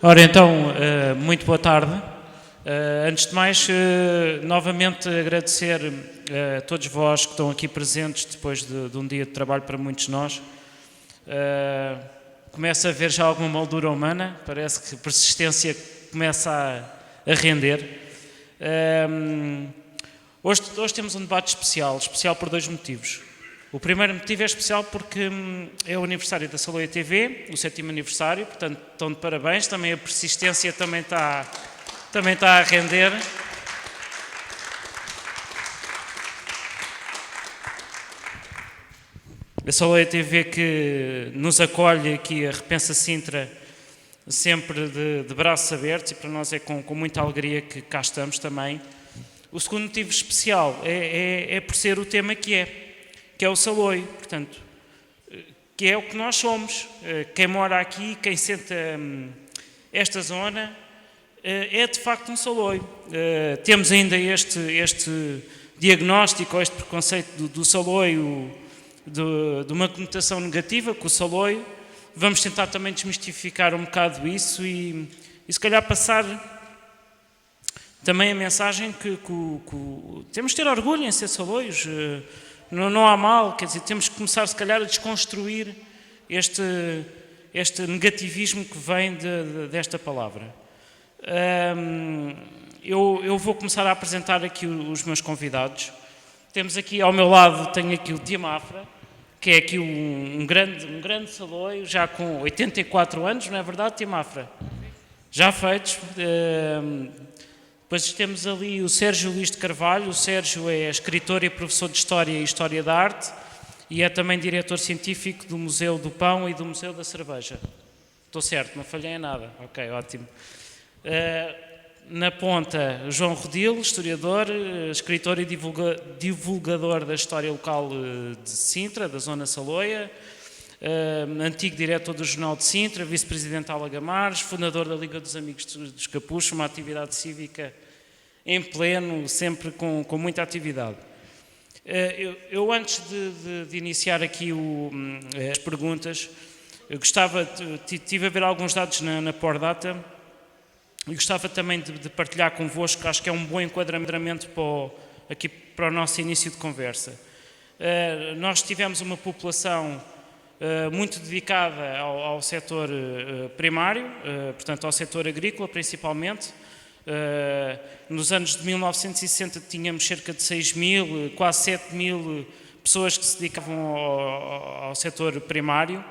Ora então, muito boa tarde. Antes de mais, novamente agradecer a todos vós que estão aqui presentes depois de um dia de trabalho para muitos de nós. Começa a haver já alguma moldura humana, parece que a persistência começa a render. Hoje temos um debate especial por dois motivos. O primeiro motivo é especial porque é o aniversário da Saloia TV, o 7º aniversário, portanto estão de parabéns, também a persistência também está a render. A Saloia TV que nos acolhe aqui a Repensa Sintra sempre de braços abertos e para nós é com muita alegria que cá estamos também. O segundo motivo especial é por ser o tema que é o Saloio, portanto, que é o que nós somos. Quem mora aqui, quem sente esta zona, é de facto um Saloio. Temos ainda este diagnóstico, este preconceito do Saloio, de uma conotação negativa com o Saloio. Vamos tentar também desmistificar um bocado isso e se calhar passar também a mensagem que temos de ter orgulho em ser Saloios. Não há mal, quer dizer, temos que começar se calhar a desconstruir este negativismo que vem desta palavra. Eu vou começar a apresentar aqui os meus convidados. Temos aqui ao meu lado, tenho aqui o Tia Mafra, que é aqui um grande Saloio, já com 84 anos, não é verdade, Tia Mafra? Já feitos. Depois temos ali o Sérgio Luís de Carvalho. O Sérgio é escritor e professor de História e História da Arte e é também diretor científico do Museu do Pão e do Museu da Cerveja. Estou certo, não falhei em nada. Ok, ótimo. Na ponta, João Rodil, historiador, escritor e divulgador da história local de Sintra, da zona Saloia, antigo diretor do Jornal de Sintra, vice-presidente de Alagamares, fundador da Liga dos Amigos dos Capuchos, uma atividade cívica em pleno, sempre com muita atividade. Eu antes de iniciar aqui as perguntas, eu tive a ver alguns dados na Pordata e gostava também de partilhar convosco, acho que é um bom enquadramento para o nosso início de conversa. Nós tivemos uma população muito dedicada ao setor primário, portanto ao setor agrícola principalmente. Nos anos de 1960 tínhamos cerca de 6.000, quase 7.000 pessoas que se dedicavam ao setor primário.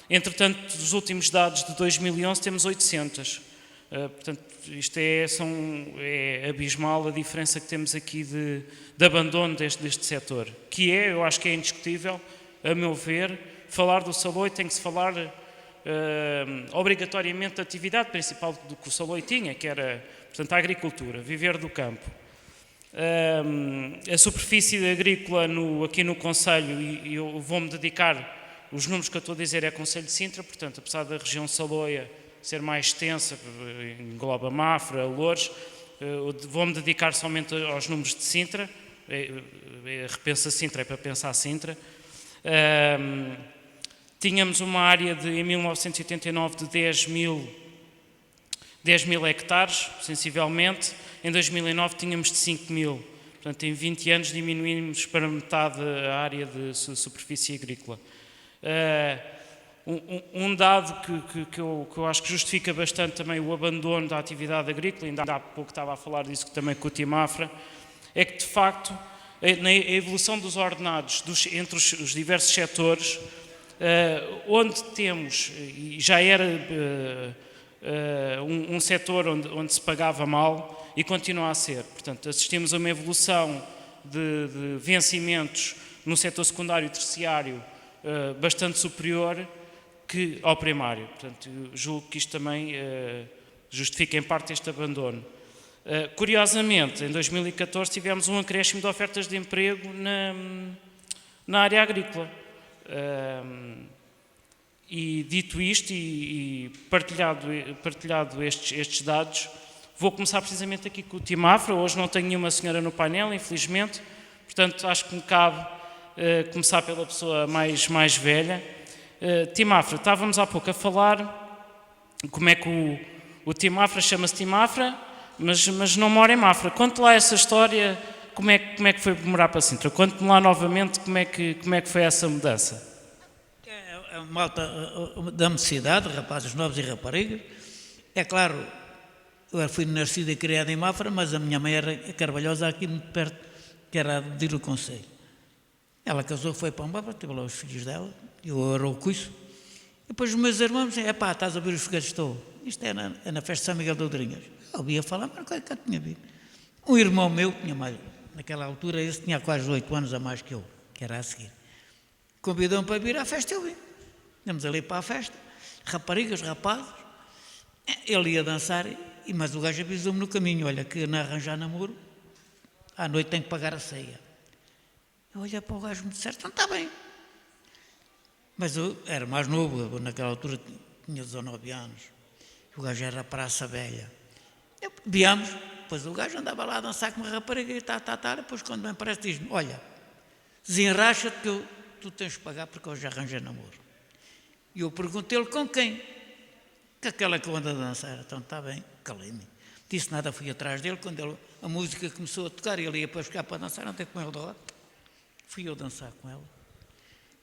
Entretanto, dos últimos dados de 2011 temos 800. Portanto, isto é abismal a diferença que temos aqui de abandono deste setor, que eu acho que é indiscutível, a meu ver. Falar do Saloio tem que se falar obrigatoriamente da atividade principal do que o Saloio tinha, que era, portanto, a agricultura, viver do campo. A superfície agrícola aqui no Concelho, e eu vou-me dedicar, os números que eu estou a dizer é Concelho de Sintra, portanto, apesar da região Saloia ser mais extensa, engloba Mafra, Loures, vou-me dedicar somente aos números de Sintra. Repensa Sintra, é para pensar Sintra. Tínhamos uma área em 1989 de 10 mil hectares, sensivelmente. Em 2009 tínhamos de 5 mil. Portanto, em 20 anos diminuímos para metade a área de superfície agrícola. Um dado que eu acho que justifica bastante também o abandono da atividade agrícola, ainda há pouco estava a falar disso também com o Tia Mafra, é que de facto na evolução dos ordenados entre os diversos setores, onde temos, e já era um setor onde se pagava mal e continua a ser, portanto assistimos a uma evolução de vencimentos no setor secundário e terciário bastante superior que ao primário. Portanto, julgo que isto também justifica em parte este abandono. Curiosamente, em 2014 tivemos um acréscimo de ofertas de emprego na área agrícola. E dito isto e partilhado estes dados, vou começar precisamente aqui com o Tia Mafra. Hoje não tenho nenhuma senhora no painel, infelizmente, portanto acho que me cabe começar pela pessoa mais velha. Tia Mafra, estávamos há pouco a falar como é que O Tim Mafra chama-se Tim Mafra, mas não mora em Mafra. Conte lá essa história, como é que foi morar para Sintra? Conte-me lá novamente como é que foi essa mudança. A malta da mocidade, rapazes novos e raparigas. É claro, eu fui nascido e criado em Mafra, mas a minha mãe era carvalhosa aqui muito perto, que era a de Conselho. Ela casou, foi para Mafra, teve lá os filhos dela, eu era o cuiço. E depois os meus irmãos diziam, estás a ver os foguetes? Estou. Isto é na festa de São Miguel de Oudrinhas. Eu ouvia falar, mas nunca tinha visto. Um irmão meu, tinha mais, naquela altura, esse tinha quase 8 anos a mais que eu, que era a seguir. Convidou-me para vir à festa e eu vim. Íamos ali para a festa, raparigas, rapazes, ele ia dançar, mas o gajo avisou-me no caminho, olha, que não arranjar namoro, à noite tem que pagar a ceia. Eu olhei para o gajo e me disse, não está bem. Mas eu era mais novo, eu, naquela altura tinha 19 anos, o gajo era Praça Velha. Viemos, depois o gajo andava lá a dançar com uma rapariga e depois quando me aparece diz-me, olha, desenracha-te que tu tens de pagar porque eu já arranjei namoro. E eu perguntei-lhe com quem? Que aquela que eu ando a dançar. Então está bem, calei-me. Disse nada, fui atrás dele. Quando a música começou a tocar, ele ia para ficar para dançar, não tem com ele de lado. Fui eu dançar com ela.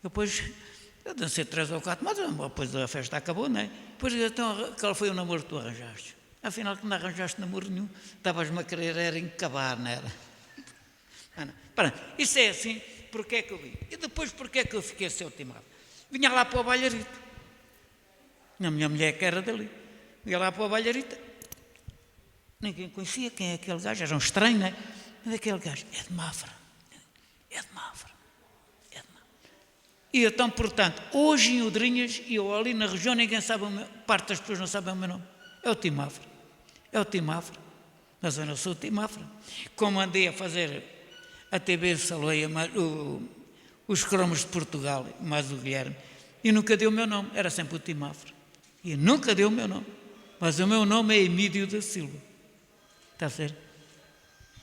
Depois, eu dancei 3 ou 4, mas depois a festa acabou, não é? Depois, então, qual foi o namoro que tu arranjaste? Afinal, que não arranjaste namoro nenhum, estavas-me a querer era encabar, não era? Isso é assim, porque é que eu vim? E depois, porque é que eu fiquei seu timado? Vinha lá para o Balharito. A minha mulher que era dali. Vinha lá para o Balharito. Ninguém conhecia quem é aquele gajo. Era um estranho, não é? Mas aquele gajo é de Mafra. É de Mafra. É de Mafra. E então, portanto, hoje em Oudrinhas, e eu ali na região, ninguém sabe, parte das pessoas não sabem o meu nome. É o Tim Mafra. É o Tim Mafra. Mas eu não sou o Tim Mafra. Como andei a fazer a TV Saloia, os cromos de Portugal, mais o Guilherme, e nunca deu o meu nome, era sempre o Tim Mafra. E nunca deu o meu nome. Mas o meu nome é Emílio da Silva. Está a ser?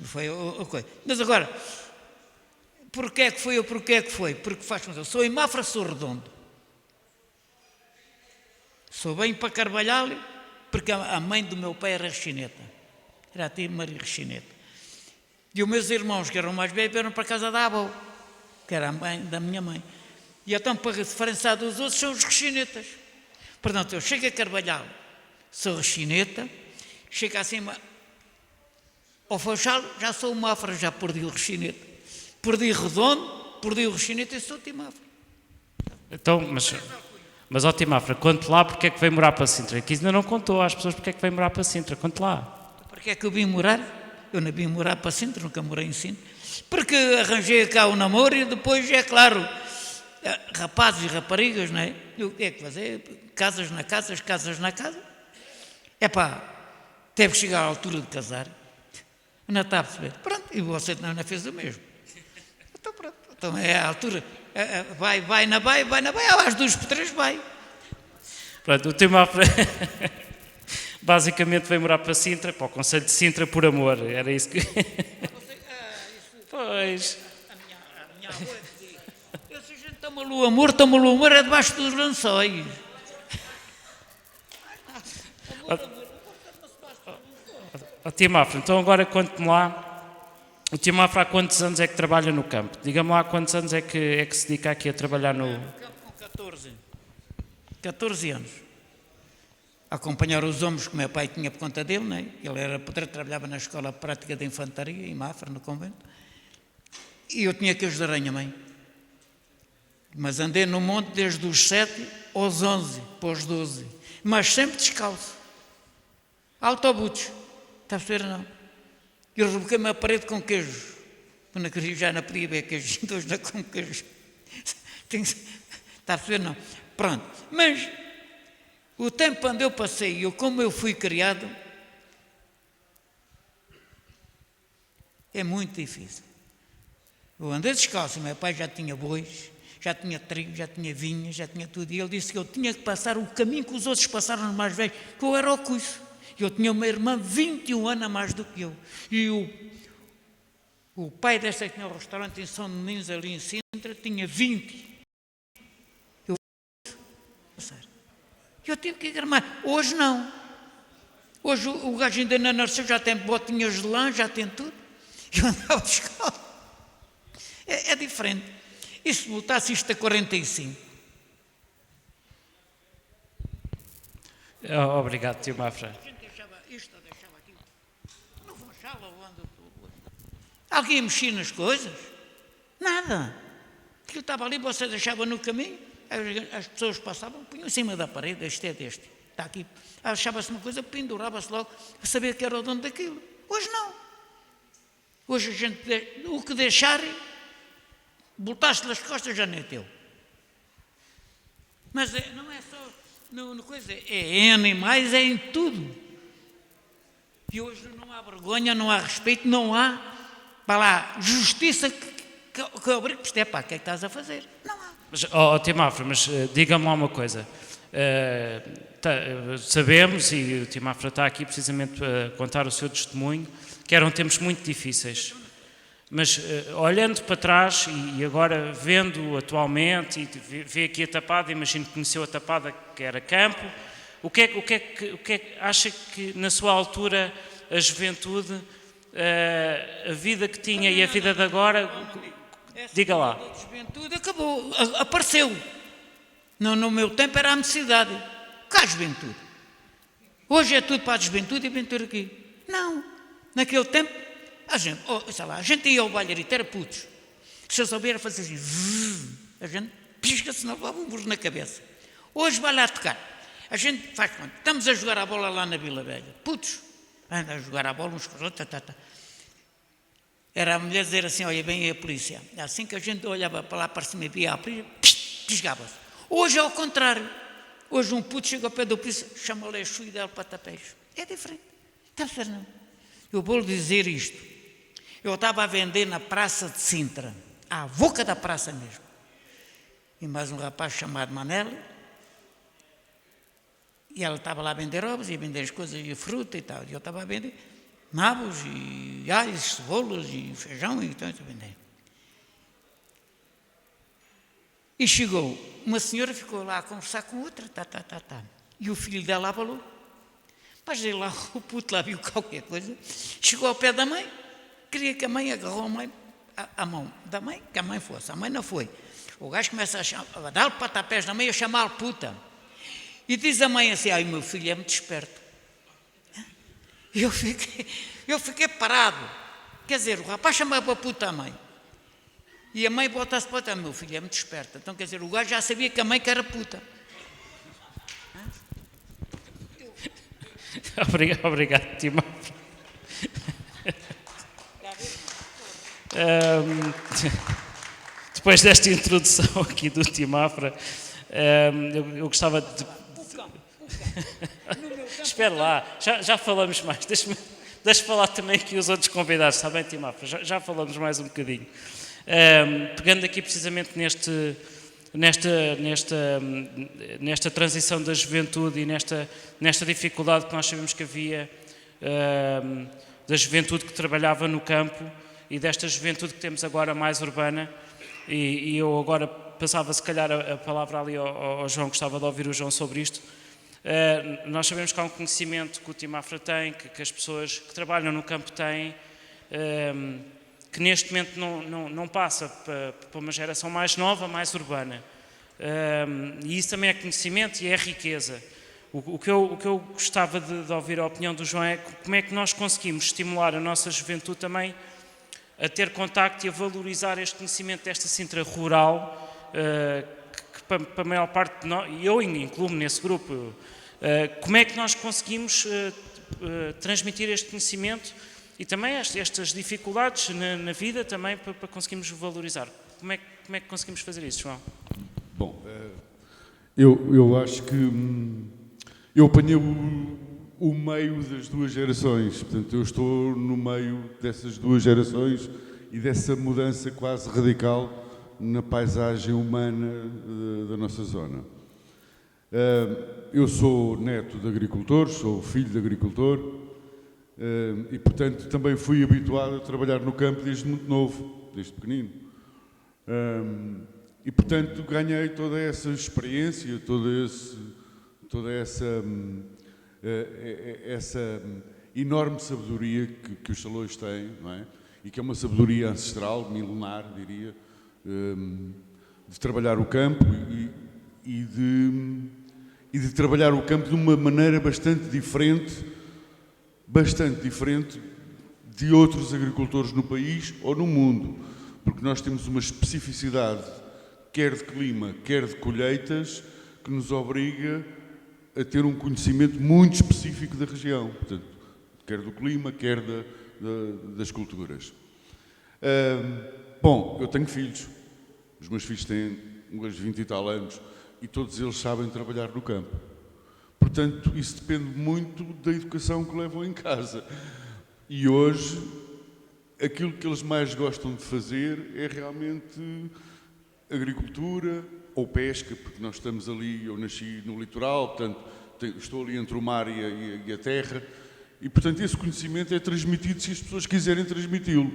Foi a coisa. Mas agora, porquê é que foi ou porquê é que foi? Porque faz com que eu sou em Mafra, sou redondo. Sou bem para Carvalhal, porque a mãe do meu pai era rechineta. Era a tia Maria Rechineta. E os meus irmãos, que eram mais velhos, vieram para a casa da avó, que era a mãe da minha mãe. E então, para diferenciar dos outros, são os rechinetas. Portanto, eu chego a Carvalhal, sou rechineta, chego acima ao Funchal, já sou o Mafra, já perdi o rechineta. Perdi redondo, perdi o rechineta e sou o Tim Mafra. Então, mas ó Tim Mafra, conte lá porque é que veio morar para Sintra. Que ainda não contou às pessoas porque é que veio morar para Sintra. Conte lá. Porque é que eu vim morar? Eu não vim morar para Sintra, nunca morei em Sintra. Porque arranjei cá o namoro e depois, é claro, rapazes e raparigas, não é? O que é que fazer? Casas na casa. Teve que chegar à altura de casar. Não está a perceber? Pronto, e você não fez o mesmo. Então pronto, então é a altura. Vai na baia, às 2x3 vai. Pronto, o Tim Mafra basicamente veio morar para Sintra, para o Conselho de Sintra por amor. Era isso que... Pois... A minha avó dizia, se a gente toma o amor é debaixo dos lençóis. O Tim Mafra, então agora conte-me lá, o Tim Mafra há quantos anos é que trabalha no campo? Diga-me lá há quantos anos é que se dedica aqui a trabalhar no... Com 14 anos. A acompanhar os homens que o meu pai tinha por conta dele, não é? Ele era pedreiro, trabalhava na escola prática de infantaria, em Mafra, no convento. E eu tinha que ajudar a minha mãe. Mas andei no monte desde os 7 aos 11, para os 12. Mas sempre descalço. Autobutos. Está a perceber, não? Eu reboquei-me a parede com queijo. Já não podia ver queijo, hoje não como queijo. Está a perceber, não? Pronto. Mas o tempo onde eu passei, como eu fui criado, é muito difícil. Eu andei descalço, meu pai já tinha bois, já tinha trigo, já tinha vinha, já tinha tudo. E ele disse que eu tinha que passar o caminho que os outros passaram, os mais velhos, que eu era o cuiço. Eu tinha uma irmã 21 anos a mais do que eu. E o pai desta que tinha o restaurante em São Domingos, ali em Sintra, tinha 20. Eu tive que ir armar. Hoje não. Hoje o gajo ainda não nasceu, já tem botinhas de lã, já tem tudo. E eu andava de escola. É diferente. E se voltasse isto a 45? Obrigado, tio Mafra. A gente deixava isto, deixava aquilo. Não funchava onde alguém mexia nas coisas? Nada. Aquilo estava ali, você deixava no caminho, as pessoas passavam, punham em cima da parede, este é deste, está aqui. Achava-se uma coisa, pendurava-se logo, a saber que era o dono daquilo. Hoje não. Hoje a gente, o que deixarem, botaste nas costas já nem é teu. Mas não é só na coisa, é em animais, é em tudo. E hoje não há vergonha, não há respeito, não há, para lá, justiça que obrigue, isto é pá, o que é que estás a fazer? Não há. Mas, Tio Mafra, mas diga-me lá uma coisa. Sabemos, e o Tio Mafra está aqui precisamente para contar o seu testemunho, que eram tempos muito difíceis. Mas olhando para trás e agora vendo atualmente, e vê aqui a Tapada, imagino que conheceu a Tapada, que era campo, o que é que acha que na sua altura a juventude, a vida que tinha e a vida de agora, diga lá. A juventude acabou, apareceu. No meu tempo era a necessidade. Cá a juventude. Hoje é tudo para a juventude e aventura aqui. Não. Naquele tempo, a gente ia ao balharito, era putos. Se eu souber fazer assim, a gente pisca, senão levava um burro na cabeça. Hoje vai lá tocar. A gente faz quanto? Estamos a jogar a bola lá na Vila Velha. Putos. Anda a jogar a bola uns com os outros. Era a mulher dizer assim, olha, vem aí a polícia. Assim que a gente olhava para lá para cima e via a polícia, pisgava-se. Hoje é ao contrário. Hoje um puto chega ao pé da polícia, chama-lhe a chuva e dá-lhe patapés. É diferente. Está certo, não? Eu vou-lhe dizer isto. Eu estava a vender na Praça de Sintra, à boca da praça mesmo. E mais um rapaz chamado Manel, e ela estava lá a vender ovos, e a vender as coisas, e a fruta e tal. E eu estava a vender nabos, e alhos, cebolas, e feijão, e então eu estava a vender. E chegou, uma senhora ficou lá a conversar com outra, E o filho dela falou, mas aí lá o puto lá viu qualquer coisa, chegou ao pé da mãe, queria que a mãe agarrou a mão da mãe, que a mãe fosse, a mãe não foi. O gajo começa a dar-lhe patapés na mãe, a chamá-lo puta. E diz a mãe assim, ai, meu filho é muito esperto. E eu fiquei parado. Quer dizer, o rapaz chamava a puta a mãe. E a mãe bota-se para outra, meu filho é muito esperto. Então, quer dizer, o gajo já sabia que a mãe que era puta. Obrigado, Tio Mafra. Depois desta introdução aqui do Tio Mafra, eu gostava de... Espera lá, já falamos mais. Deixa-me falar também aqui os outros convidados, está bem, Tio Mafra? Já falamos mais um bocadinho. Pegando aqui precisamente nesta transição da juventude e nesta dificuldade que nós sabemos que havia da juventude que trabalhava no campo e desta juventude que temos agora mais urbana, e eu agora passava se calhar a palavra ali ao João, gostava de ouvir o João sobre isto. Nós sabemos que há um conhecimento que o Tio Mafra tem, que as pessoas que trabalham no campo têm, que neste momento não passa para uma geração mais nova, mais urbana. E isso também é conhecimento e é riqueza. O que eu gostava de ouvir a opinião do João é como é que nós conseguimos estimular a nossa juventude também a ter contacto e a valorizar este conhecimento desta Sintra rural, que para a maior parte de nós, e eu incluo-me nesse grupo, como é que nós conseguimos transmitir este conhecimento e também estas dificuldades na vida também para conseguirmos valorizar. Como é que conseguimos fazer isso, João? Bom, eu acho que eu apanhei o meio das duas gerações, portanto eu estou no meio dessas duas gerações e dessa mudança quase radical na paisagem humana da nossa zona. Eu sou neto de agricultor, sou filho de agricultor e portanto também fui habituado a trabalhar no campo desde muito novo, desde pequenino. E portanto ganhei toda essa experiência, toda essa essa enorme sabedoria que os Salões têm, não é? E que é uma sabedoria ancestral, milenar, diria, de trabalhar o campo e de trabalhar o campo de uma maneira bastante diferente de outros agricultores no país ou no mundo, porque nós temos uma especificidade, quer de clima, quer de colheitas, que nos obriga a ter um conhecimento muito específico da região, portanto, quer do clima, quer das culturas. Bom, eu tenho filhos, os meus filhos têm uns 20 e tal anos e todos eles sabem trabalhar no campo. Portanto, isso depende muito da educação que levam em casa. E hoje, aquilo que eles mais gostam de fazer é realmente agricultura ou pesca, porque nós estamos ali, eu nasci no litoral, portanto, estou ali entre o mar e a terra, e, portanto, esse conhecimento é transmitido se as pessoas quiserem transmiti-lo.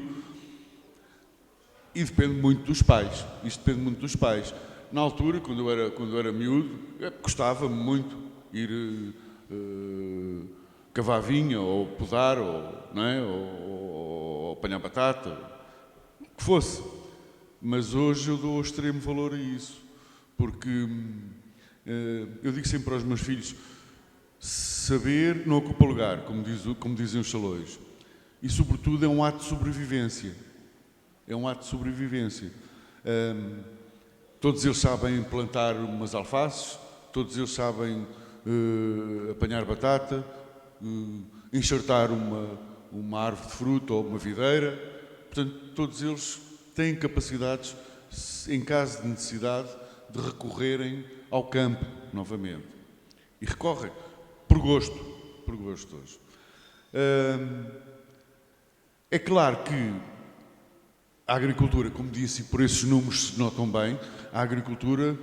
E depende muito dos pais. Isto depende muito dos pais. Na altura, quando eu era miúdo, gostava-me muito ir cavar vinha, ou podar, não é? ou apanhar batata, o que fosse. Mas hoje eu dou extremo valor a isso, porque eu digo sempre aos meus filhos, saber não ocupa lugar, como dizem os Salões, e sobretudo é um ato de sobrevivência. É um ato de sobrevivência. Todos eles sabem plantar umas alfaces, todos eles sabem apanhar batata, enxertar uma árvore de fruta ou uma videira. Portanto, todos eles têm capacidades, em caso de necessidade, de recorrerem ao campo novamente. E recorrem, por gosto hoje. É claro que a agricultura, como disse, e por esses números se notam bem, a agricultura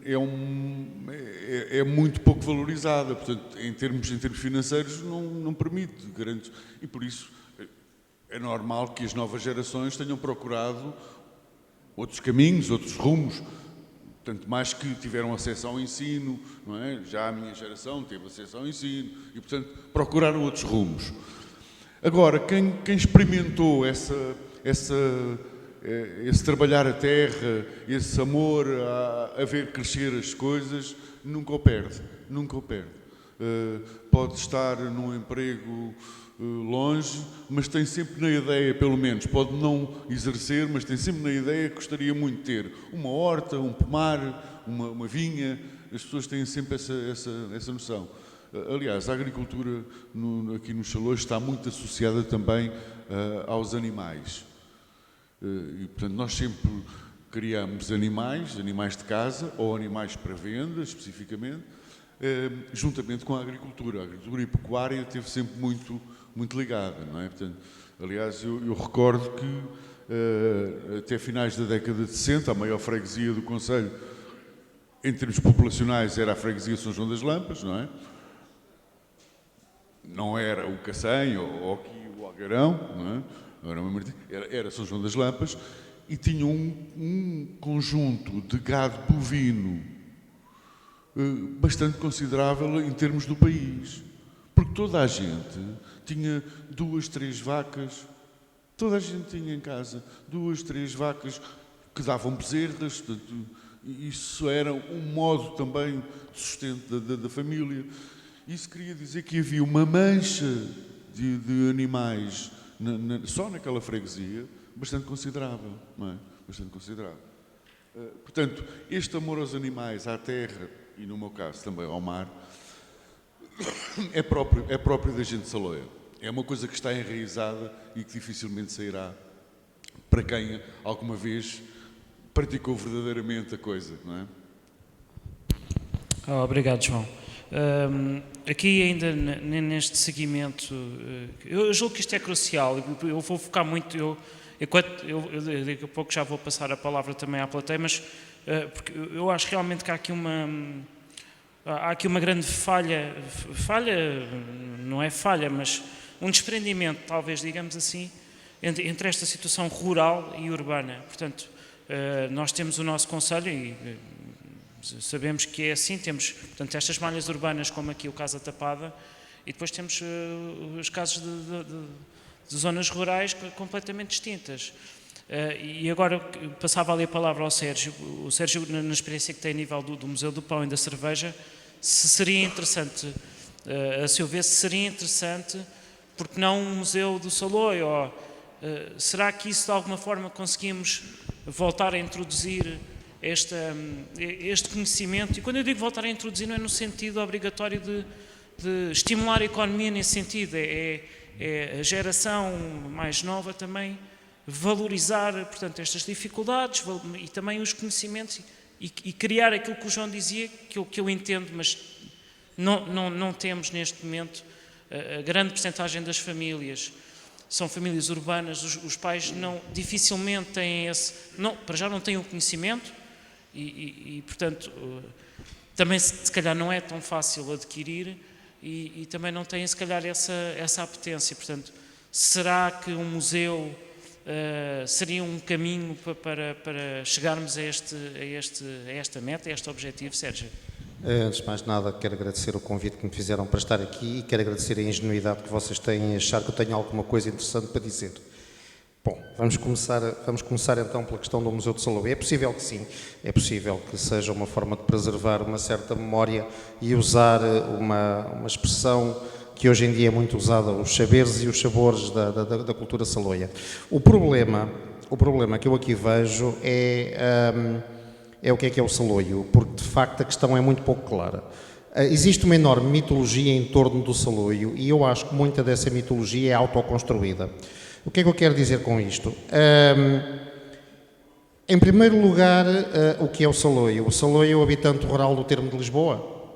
é muito pouco valorizada, portanto, em termos financeiros, não permite grandes... E por isso é normal que as novas gerações tenham procurado outros caminhos, outros rumos, tanto mais que tiveram acesso ao ensino, não é? Já a minha geração teve acesso ao ensino e, portanto, procuraram outros rumos. Agora, quem experimentou esse trabalhar a terra, esse amor a ver crescer as coisas, nunca o perde. Pode estar num emprego longe, mas tem sempre na ideia, pelo menos, pode não exercer, mas tem sempre na ideia que gostaria muito de ter uma horta, um pomar, uma vinha. As pessoas têm sempre essa noção. Aliás, a agricultura aqui nos Salões está muito associada também aos animais. E, portanto, nós sempre criamos animais de casa ou animais para venda, especificamente, juntamente com a agricultura. A agricultura e a pecuária esteve sempre muito ligada, não é? Portanto, aliás, eu recordo que até finais da década de 60, a maior freguesia do concelho, em termos populacionais, era a freguesia de São João das Lampas, não é? Não era o Cacém ou aqui o Algarão, não é? Era São João das Lampas, e tinha um conjunto de gado bovino bastante considerável em termos do país. Porque toda a gente tinha 2, 3 vacas, toda a gente tinha em casa 2, 3 vacas que davam bezerras, isso era um modo também de sustento da família. Isso queria dizer que havia uma mancha de animais só naquela freguesia bastante considerável, não é? Bastante considerável. Portanto, este amor aos animais, à terra e, no meu caso, também ao mar, é próprio da gente de Saloia. É uma coisa que está enraizada e que dificilmente sairá para quem alguma vez praticou verdadeiramente a coisa, não é? Obrigado, João. Aqui ainda neste seguimento, eu julgo que isto é crucial. Eu vou focar muito, daqui a pouco já vou passar a palavra também à plateia, mas porque eu acho realmente que há aqui uma grande falha, não é falha, mas um desprendimento, talvez, digamos assim, entre esta situação rural e urbana. Portanto, nós temos o nosso concelho e sabemos que é assim, temos, portanto, estas malhas urbanas, como aqui o Casa Tapada, e depois temos os casos de zonas rurais completamente distintas. E agora passava ali a palavra ao Sérgio. O Sérgio, na experiência que tem a nível do Museu do Pão e da Cerveja, se seria interessante, a seu ver, se seria interessante, porque não um museu do Saloio? Será que isso de alguma forma conseguimos voltar a introduzir este conhecimento? E quando eu digo voltar a introduzir, não é no sentido obrigatório de estimular a economia nesse sentido, é a geração mais nova também valorizar, portanto, estas dificuldades e também os conhecimentos e criar aquilo que o João dizia, que eu entendo, mas não temos neste momento. A grande percentagem das famílias são famílias urbanas, os pais dificilmente têm para já não têm o conhecimento e portanto, também se calhar não é tão fácil adquirir e também não têm se calhar essa apetência. Portanto, será que um museu seria um caminho para chegarmos a esta meta, a este objetivo, Sérgio? Antes de mais nada, quero agradecer o convite que me fizeram para estar aqui e quero agradecer a ingenuidade que vocês têm em achar que eu tenho alguma coisa interessante para dizer. Bom, vamos começar então pela questão do Museu de Saloio. É possível que sim, é possível que seja uma forma de preservar uma certa memória e usar uma expressão que hoje em dia é muito usada, os saberes e os sabores da cultura saloia. O problema que eu aqui vejo é o que é o Saloio, porque de facto a questão é muito pouco clara. Existe uma enorme mitologia em torno do Saloio e eu acho que muita dessa mitologia é autoconstruída. O que é que eu quero dizer com isto? Em primeiro lugar, o que é o Saloio? O Saloio é o habitante rural do termo de Lisboa,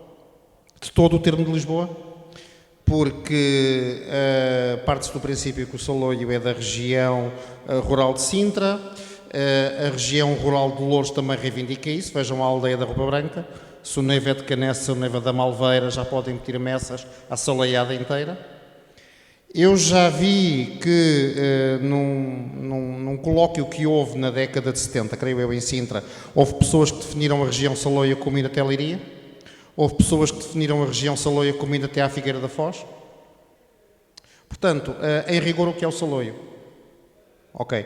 de todo o termo de Lisboa, porque parte-se do princípio que o Saloio é da região rural de Sintra. A região rural de Louros também reivindica isso. Vejam a aldeia da Roupa Branca. Se o Neiva é de Canessa, se o Neiva da Malveira, já podem meter messas à saleiada inteira. Eu já vi que num colóquio que houve na década de 70, creio eu, em Sintra, houve pessoas que definiram a região Saloia como ir até Leiria. Houve pessoas que definiram a região Saloia como ir até à Figueira da Foz. Portanto, em rigor, o que é o Saloio? Ok.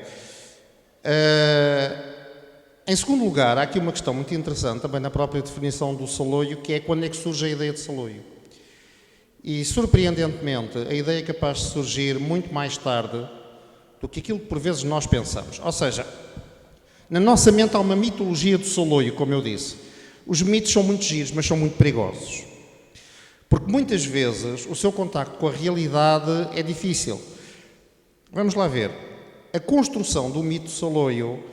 Em segundo lugar, há aqui uma questão muito interessante também na própria definição do Saloio, que é quando é que surge a ideia de Saloio. E, surpreendentemente, a ideia é capaz de surgir muito mais tarde do que aquilo que por vezes nós pensamos. Ou seja, na nossa mente há uma mitologia do Saloio, como eu disse. Os mitos são muito giros, mas são muito perigosos. Porque muitas vezes o seu contacto com a realidade é difícil. Vamos lá ver. A construção do mito Saloio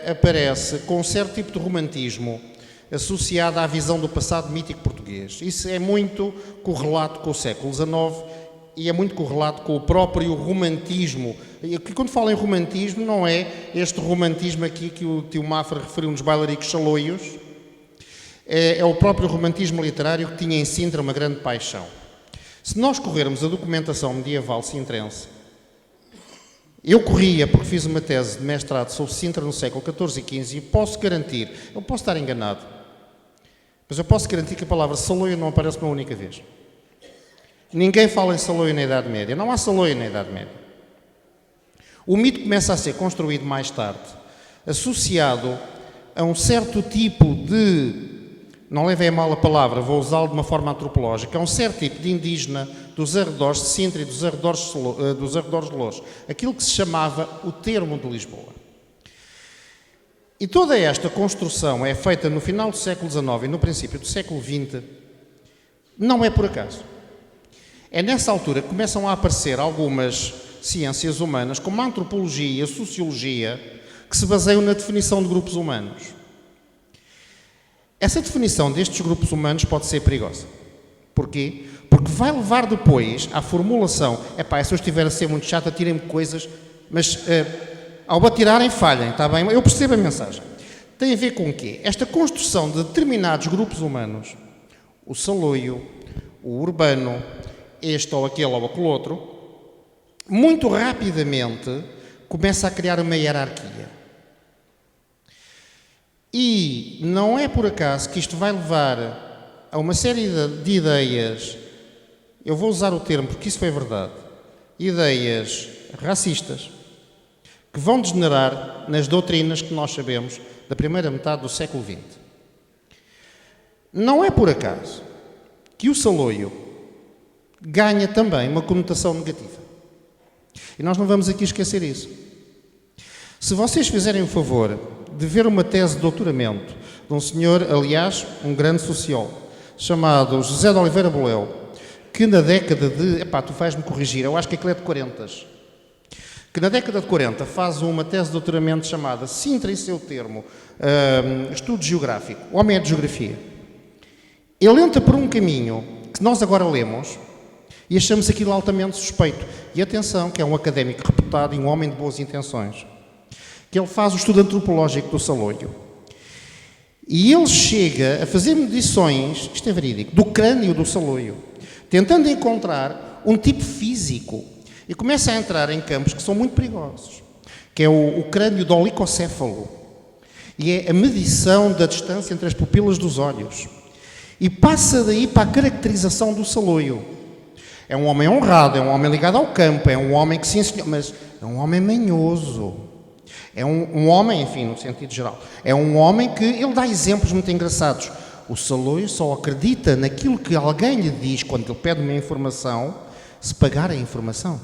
aparece com um certo tipo de romantismo associado à visão do passado mítico português. Isso é muito correlato com o século XIX e é muito correlato com o próprio romantismo. E quando falo em romantismo, não é este romantismo aqui que o tio Mafra referiu nos bailaricos saloios, é o próprio romantismo literário que tinha em Sintra uma grande paixão. Se nós corrermos a documentação medieval sintrense, eu corria, porque fiz uma tese de mestrado sobre Sintra no século XIV e XV, e posso garantir, eu posso estar enganado, mas eu posso garantir que a palavra Saloio não aparece uma única vez. Ninguém fala em Saloio na Idade Média, não há Saloio na Idade Média. O mito começa a ser construído mais tarde, associado a um certo tipo de, não levem a mal a palavra, vou usá-lo de uma forma antropológica, a um certo tipo de indígena dos arredores de Sintra e dos arredores de Louros, aquilo que se chamava o termo de Lisboa. E toda esta construção é feita no final do século XIX e no princípio do século XX, não é por acaso. É nessa altura que começam a aparecer algumas ciências humanas, como a antropologia e a sociologia, que se baseiam na definição de grupos humanos. Essa definição destes grupos humanos pode ser perigosa. Porquê? Porque vai levar depois à formulação, se eu estiver a ser muito chato, atirem-me coisas, mas ao atirarem falhem, está bem? Eu percebo a mensagem. Tem a ver com o quê? Esta construção de determinados grupos humanos, o Saloio, o urbano, este ou aquele ou aquele outro, muito rapidamente começa a criar uma hierarquia. E não é por acaso que isto vai levar a uma série de ideias, eu vou usar o termo porque isso foi verdade, ideias racistas, que vão degenerar nas doutrinas que nós sabemos da primeira metade do século XX. Não é por acaso que o saloio ganha também uma conotação negativa. E nós não vamos aqui esquecer isso. Se vocês fizerem o favor de ver uma tese de doutoramento de um senhor, aliás, um grande sociólogo, chamado José de Oliveira Bolel, que na década de... tu vais-me corrigir, eu acho que aquilo é de 40, que na década de 40 faz uma tese de doutoramento chamada Sintra e seu termo, Estudo Geográfico, o homem é de geografia. Ele entra por um caminho que nós agora lemos e achamos aquilo altamente suspeito. E atenção, que é um académico reputado e um homem de boas intenções, que ele faz o estudo antropológico do saloio. E ele chega a fazer medições, isto é verídico, do crânio do saloio, tentando encontrar um tipo físico. E começa a entrar em campos que são muito perigosos, que é o crânio do olicocéfalo. E é a medição da distância entre as pupilas dos olhos. E passa daí para a caracterização do saloio. É um homem honrado, é um homem ligado ao campo, é um homem que sim senhor, mas é um homem manhoso. É um homem, enfim, no sentido geral, é um homem que, ele dá exemplos muito engraçados. O saloio só acredita naquilo que alguém lhe diz quando ele pede uma informação, se pagar a informação.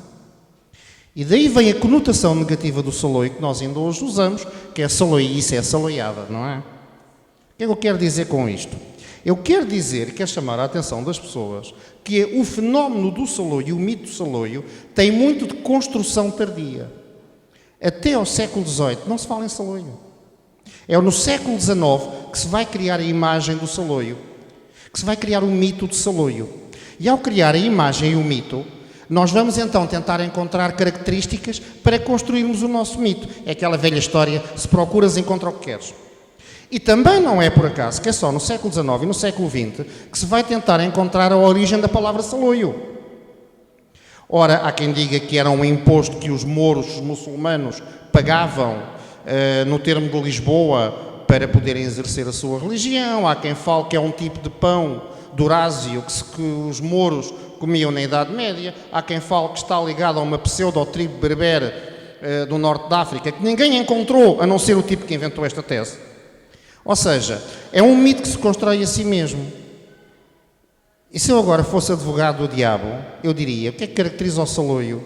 E daí vem a conotação negativa do saloio que nós ainda hoje usamos, que é saloice, é saloiada, não é? O que é que eu quero dizer com isto? Eu quero dizer, quero chamar a atenção das pessoas, que o fenómeno do saloio, o mito do saloio, tem muito de construção tardia. Até ao século XVIII não se fala em saloio. É no século XIX que se vai criar a imagem do saloio, que se vai criar o mito do saloio. E ao criar a imagem e o mito, nós vamos então tentar encontrar características para construirmos o nosso mito. É aquela velha história, se procuras, encontra o que queres. E também não é por acaso que é só no século XIX e no século XX que se vai tentar encontrar a origem da palavra saloio. Ora, há quem diga que era um imposto que os mouros, os muçulmanos, pagavam no termo de Lisboa para poderem exercer a sua religião. Há quem fale que é um tipo de pão durásio que os mouros comiam na Idade Média. Há quem fale que está ligado a uma pseudo-tribo berbere do norte da África, que ninguém encontrou, a não ser o tipo que inventou esta tese. Ou seja, é um mito que se constrói a si mesmo. E se eu agora fosse advogado do diabo, eu diria, o que é que caracteriza o saloio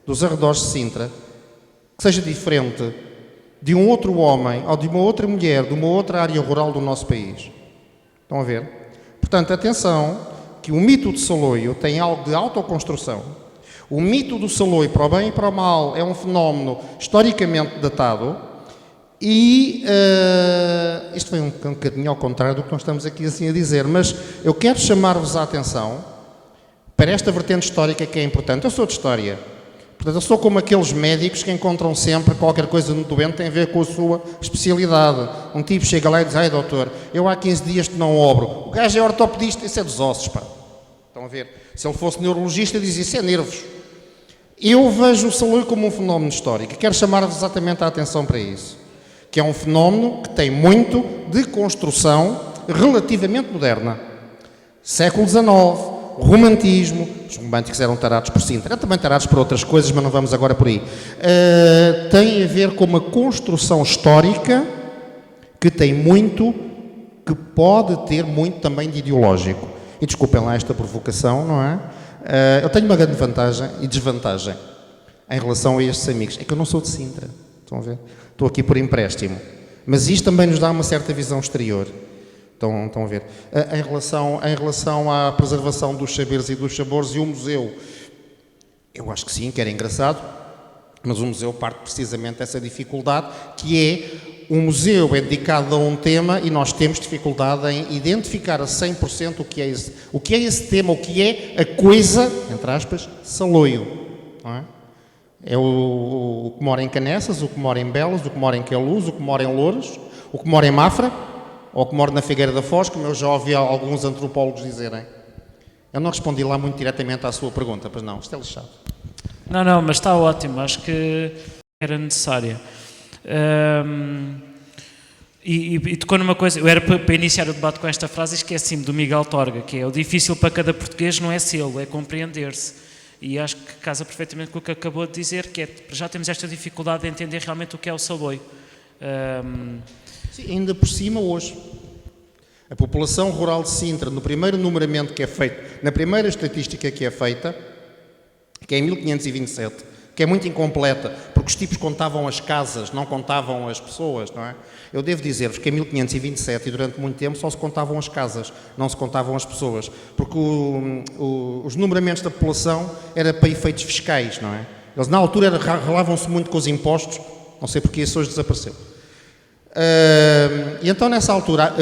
dos arredores de Sintra, que seja diferente de um outro homem, ou de uma outra mulher, de uma outra área rural do nosso país? Estão a ver? Portanto, atenção, que o mito do saloio tem algo de autoconstrução. O mito do saloio, para o bem e para o mal, é um fenómeno historicamente datado. E isto foi um bocadinho ao contrário do que nós estamos aqui assim a dizer, mas eu quero chamar-vos a atenção para esta vertente histórica que é importante. Eu sou de História, portanto eu sou como aqueles médicos que encontram sempre qualquer coisa no doente que tem a ver com a sua especialidade. Um tipo chega lá e diz, ai doutor, eu há 15 dias que não obro. O gajo é ortopedista, isso é dos ossos, pá. Estão a ver? Se ele fosse neurologista dizia, isso é nervos. Eu vejo o saloio como um fenómeno histórico e quero chamar-vos exatamente a atenção para isso. Que é um fenómeno que tem muito de construção relativamente moderna. Século XIX, romantismo, os românticos eram tarados por Sintra, eram também tarados por outras coisas, mas não vamos agora por aí. Tem a ver com uma construção histórica que tem muito, que pode ter muito também de ideológico. E desculpem lá esta provocação, não é? Eu tenho uma grande vantagem e desvantagem em relação a estes amigos. É que eu não sou de Sintra, estão a ver? Estou aqui por empréstimo. Mas isto também nos dá uma certa visão exterior. Estão a ver? Em relação à preservação dos saberes e dos sabores e o museu, eu acho que sim, que era engraçado, mas o museu parte precisamente dessa dificuldade, que é, o museu é dedicado a um tema e nós temos dificuldade em identificar a 100% o que é esse tema, o que é a coisa, entre aspas, saloio. Não é? É o que mora em Canessas, o que mora em Belas, o que mora em Queluz, o que mora em Louros, o que mora em Mafra, ou o que mora na Figueira da Foz, como eu já ouvi alguns antropólogos dizerem. Eu não respondi lá muito diretamente à sua pergunta, pois não, isto é lixado. Não, mas está ótimo, acho que era necessária. E tocou numa coisa, eu era para iniciar o debate com esta frase, esqueci-me do Miguel Torga, que é: o difícil para cada português não é sê-lo, é compreender-se. E acho que casa perfeitamente com o que acabou de dizer, que é, já temos esta dificuldade de entender realmente o que é o saloio. Sim, ainda por cima hoje. A população rural de Sintra, no primeiro numeramento que é feito, na primeira estatística que é feita, que é em 1527, que é muito incompleta, porque os tipos contavam as casas, não contavam as pessoas, não é? Eu devo dizer-vos que em 1527 e durante muito tempo só se contavam as casas, não se contavam as pessoas, porque os numeramentos da população era para efeitos fiscais, não é? Eles na altura relavam-se muito com os impostos, não sei porque isso hoje desapareceu. E então nessa altura,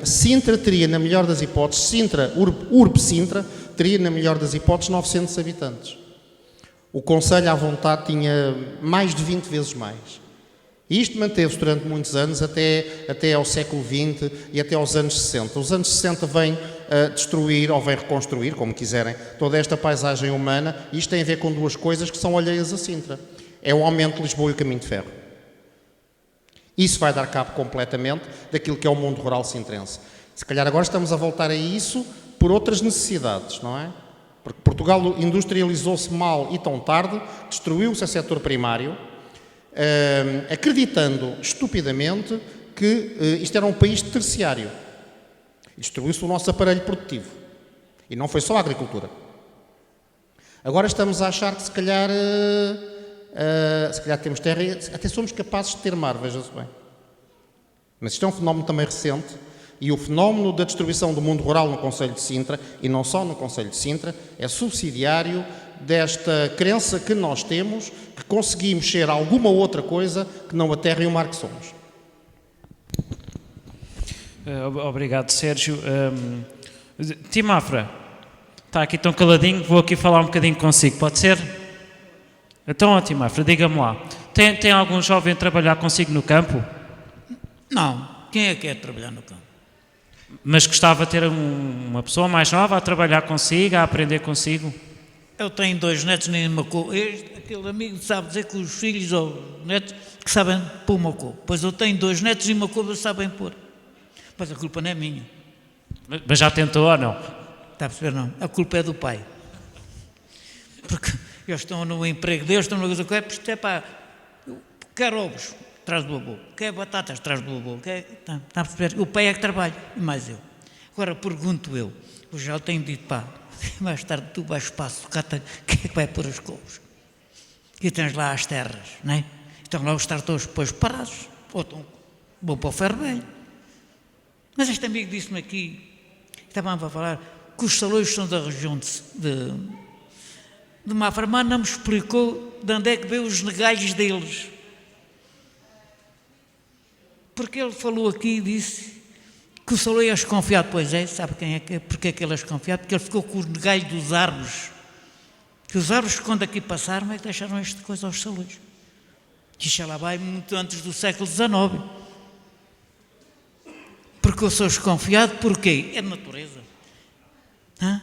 Sintra teria, na melhor das hipóteses, Sintra, Urbe Sintra, teria na melhor das hipóteses 900 habitantes. O Conselho à vontade tinha mais de 20 vezes mais. E isto manteve-se durante muitos anos, até ao século XX e até aos anos 60. Os anos 60 vêm destruir, ou vêm reconstruir, como quiserem, toda esta paisagem humana, e isto tem a ver com duas coisas que são alheias a Sintra. É o aumento de Lisboa e o caminho de ferro. Isso vai dar cabo completamente daquilo que é o mundo rural sintrense. Se calhar agora estamos a voltar a isso por outras necessidades, não é? Porque Portugal industrializou-se mal e tão tarde, destruiu-se o setor primário, acreditando estupidamente que isto era um país terciário. Destruiu-se o nosso aparelho produtivo. E não foi só a agricultura. Agora estamos a achar que se calhar temos terra e até somos capazes de ter mar, veja-se bem. Mas isto é um fenómeno também recente, e o fenómeno da destruição do mundo rural no Concelho de Sintra, e não só no Concelho de Sintra, é subsidiário desta crença que nós temos, que conseguimos ser alguma outra coisa que não a terra e o mar que somos. Obrigado, Sérgio. Tim Mafra, está aqui tão caladinho, vou aqui falar um bocadinho consigo, pode ser? Então, Tim Mafra, diga-me lá, tem algum jovem a trabalhar consigo no campo? Não. Quem é que quer trabalhar no campo? Mas gostava de ter uma pessoa mais nova a trabalhar consigo, a aprender consigo? Eu tenho 2 netos nem uma cor. Aquele amigo sabe dizer que os filhos ou netos que sabem pôr uma cor. Pois eu tenho 2 netos e uma cor sabem pôr. Mas a culpa não é minha. Mas já tentou ou não? Está a perceber? Não. A culpa é do pai. Porque eles estão no emprego deles, estão na coisa que é pá, quer ovos, traz do avô, quer batatas, traz do avô, está a perceber? O pai é que trabalha, e mais eu. Agora pergunto eu já tenho dito, pá, mais tarde tu vais espaço, quem é que vai pôr os couves? E tens lá as terras, não é? Estão lá os tratores depois parados, ou vão para o ferro velho. Mas este amigo disse-me aqui, estávamos a falar, que os saloios são da região de Mafra, mas não me explicou de onde é que veio os negais deles. Porque ele falou aqui e disse que o saloio é desconfiado. Pois é, sabe porque é que ele é desconfiado? Porque ele ficou com os negais dos árvores. Que os árvores, quando aqui passaram, é que deixaram esta coisa aos saloios. Que já lá vai muito antes do século XIX. Porque eu sou desconfiado porquê? É de natureza. Hã?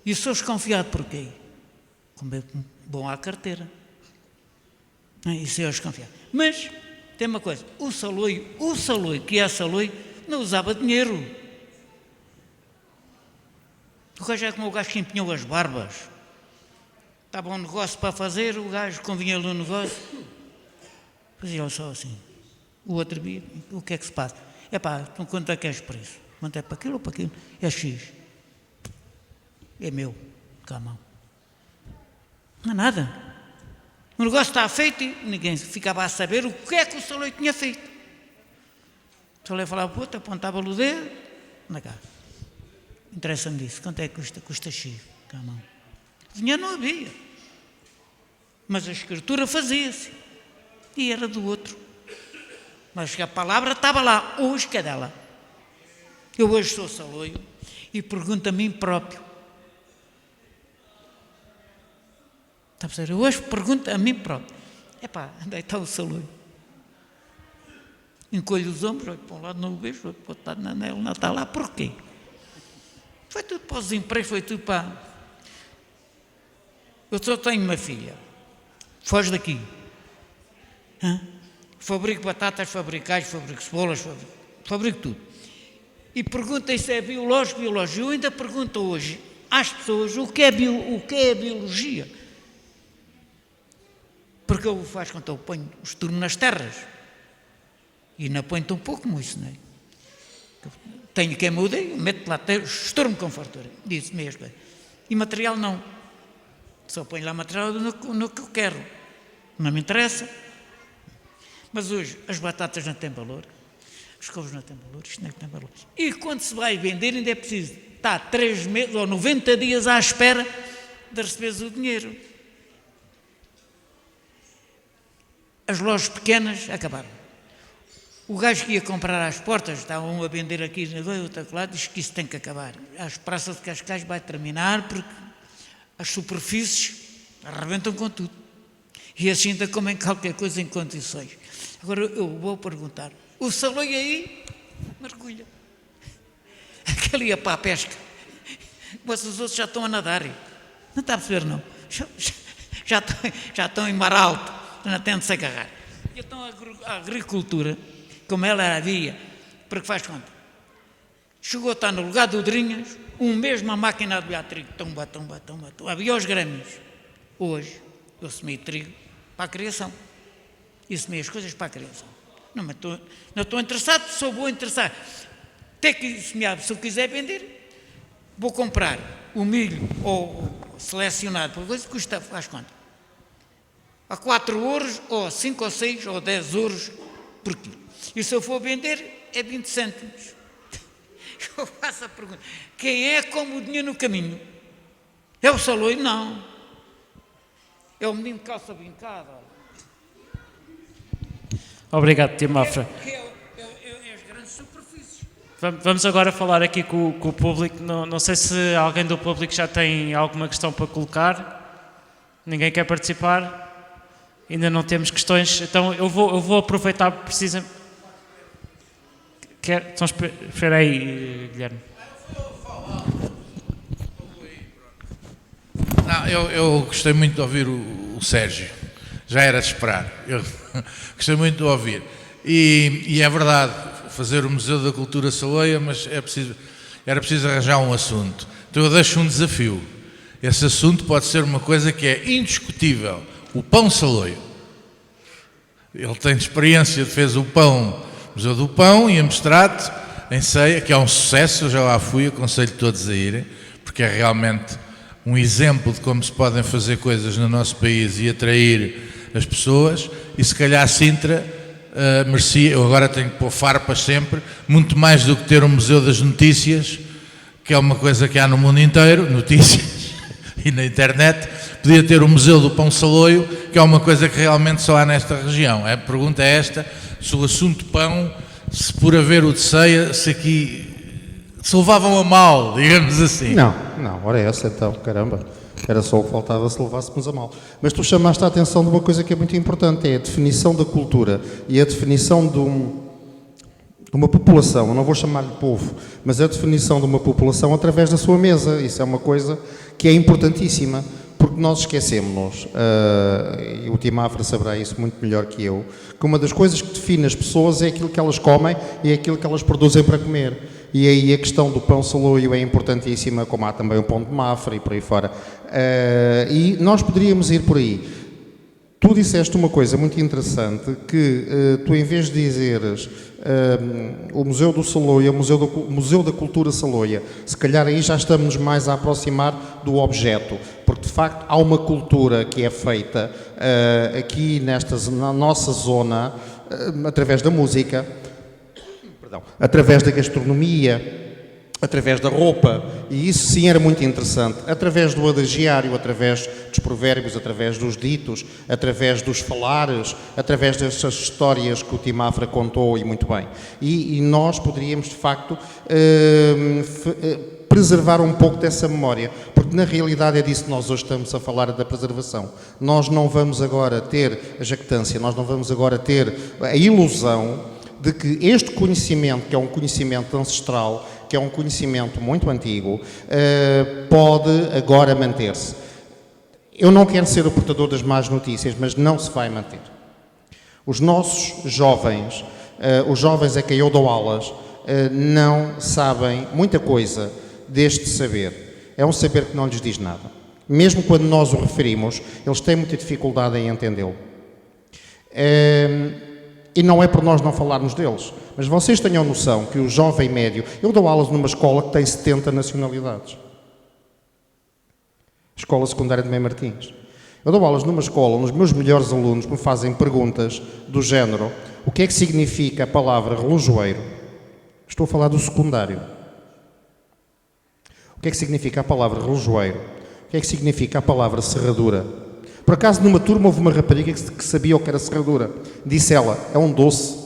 E eu sou desconfiado porquê? Como é bom à carteira. Isso é desconfiado. Mas tem uma coisa, o saloio que é saloio, não usava dinheiro. O gajo é como o gajo que empenhou as barbas. Estava um negócio para fazer, o gajo convinha-lhe um negócio, fazia só assim. O outro via, o que é que se passa? É pá, então quanto é que és por isso? Quanto é para aquilo ou para aquilo? É X. É meu, cá a mão. Não há nada. O negócio está feito e ninguém ficava a saber o que é que o saloio tinha feito. O saloio falava, puta, apontava-lhe o dedo, anda cá. Interessa-me disso. Quanto é que custa? Custa X, cá a mão. Dinheiro não havia. Mas a escritura fazia-se. E era do outro. Mas a palavra estava lá, hoje que é dela. Eu hoje sou saloio e pergunto a mim próprio. Está a perceber? Eu hoje pergunto a mim próprio. Epá, onde é que está o saloio? Encolho os ombros, olho para um lado, não o vejo, olho para o outro lado, não, ele não está lá. Porquê? Foi tudo para os empregos, foi tudo para... Eu só tenho uma filha. Foge daqui. Hã? fabrico batatas, fabrico alho, fabrico cebolas, fabrico tudo. E perguntem se é biológico. Eu ainda pergunto hoje às pessoas o que é biologia. Porque eu faço quando eu ponho o esturmo nas terras. E não ponho tão pouco como isso, não é? Tenho que muda e meto lá, esturmo com fartura. Disse mesmo. E material não. Só ponho lá material no que eu quero. Não me interessa. Mas hoje as batatas não têm valor. Os couves não têm valor. Isto não tem valor. E quando se vai vender ainda é preciso estar 3 meses ou 90 dias à espera de receberes o dinheiro. As lojas pequenas acabaram. O gajo que ia comprar às portas, estava um a vender aqui, outro lá, diz que isso tem que acabar. As praças de Cascais vai terminar porque as superfícies arrebentam com tudo. E assim ainda comem qualquer coisa em condições. Agora eu vou perguntar, o saloio aí mergulha. Aquele ia para a pesca. Mas os outros já estão a nadar. Não está a perceber, não? Já estão em mar alto, não tem de se agarrar. E então a agricultura, como ela havia, porque faz conta, chegou a estar no lugar do Drinhas, um mês uma máquina de bolhar trigo, tomba. Havia os grêmios. Hoje, eu semei trigo para a criação. E semei as coisas para a criação. Não estou interessado, só vou interessar. Até que semear, se eu quiser vender, vou comprar o milho ou selecionado por coisa, custa, faz conta, a 4 euros, ou 5 ou 6 ou 10 euros por quilo. E se eu for vender, é 20 cêntimos. Eu faço a pergunta, quem é que come o dinheiro no caminho? É o saloio? Não. É o menino de calça vincada. Obrigado, Tia Mafra. É as grandes superfícies. Vamos agora falar aqui com o público. Não sei se alguém do público já tem alguma questão para colocar. Ninguém quer participar? Ainda não temos questões. Então eu vou aproveitar precisamente. Então, espera aí, Guilherme. Não, eu gostei muito de ouvir o Sérgio. Já era de esperar. Eu gostei muito de ouvir. E é verdade, fazer o Museu da Cultura Saloia, mas era preciso arranjar um assunto. Então eu deixo um desafio. Esse assunto pode ser uma coisa que é indiscutível. O pão saloio. Ele tem experiência, fez o pão, Museu do Pão, em Amstrato, em Ceia, que é um sucesso, eu já lá fui, aconselho todos a irem, porque é realmente um exemplo de como se podem fazer coisas no nosso país e atrair as pessoas, e se calhar Sintra merecia, eu agora tenho que pôr farpas sempre, muito mais do que ter um Museu das Notícias, que é uma coisa que há no mundo inteiro, notícias, e na internet, podia ter o Museu do Pão Saloio, que é uma coisa que realmente só há nesta região. A pergunta é esta, se o assunto pão, se por haver o de Ceia, se aqui se levavam a mal, digamos assim. Não, ora é essa então, caramba. Era só o que faltava se levássemos a mal. Mas tu chamaste a atenção de uma coisa que é muito importante, é a definição da cultura e a definição de uma população, eu não vou chamar-lhe povo, mas a definição de uma população através da sua mesa. Isso é uma coisa que é importantíssima, porque nós esquecemos-nos, e o Tia Mafra saberá isso muito melhor que eu, que uma das coisas que define as pessoas é aquilo que elas comem e é aquilo que elas produzem para comer. E aí a questão do pão saloio é importantíssima, como há também o pão de Mafra e por aí fora. E nós poderíamos ir por aí. Tu disseste uma coisa muito interessante, que tu em vez de dizeres o Museu do Saloia, o Museu da Cultura Saloia, se calhar aí já estamos mais a aproximar do objeto, porque de facto há uma cultura que é feita aqui na nossa zona, através da música, através da gastronomia, através da roupa, e isso sim era muito interessante, através do adagiário, através dos provérbios, através dos ditos, através dos falares, através dessas histórias que o Tia Mafra contou e muito bem. E nós poderíamos, de facto, preservar um pouco dessa memória, porque na realidade é disso que nós hoje estamos a falar, da preservação. Nós não vamos agora ter a jactância, nós não vamos agora ter a ilusão de que este conhecimento, que é um conhecimento ancestral, que é um conhecimento muito antigo, pode agora manter-se. Eu não quero ser o portador das más notícias, mas não se vai manter. Os nossos jovens, os jovens a quem eu dou aulas, não sabem muita coisa deste saber. É um saber que não lhes diz nada. Mesmo quando nós o referimos, eles têm muita dificuldade em entendê-lo. E não é por nós não falarmos deles, mas vocês tenham noção que o jovem médio... Eu dou aulas numa escola que tem 70 nacionalidades. Escola Secundária de Mãe Martins. Eu dou aulas numa escola onde os meus melhores alunos me fazem perguntas do género: o que é que significa a palavra relojoeiro? Estou a falar do secundário. O que é que significa a palavra relojoeiro? O que é que significa a palavra serradura? Por acaso, numa turma, houve uma rapariga que sabia o que era serradura. Disse ela: é um doce.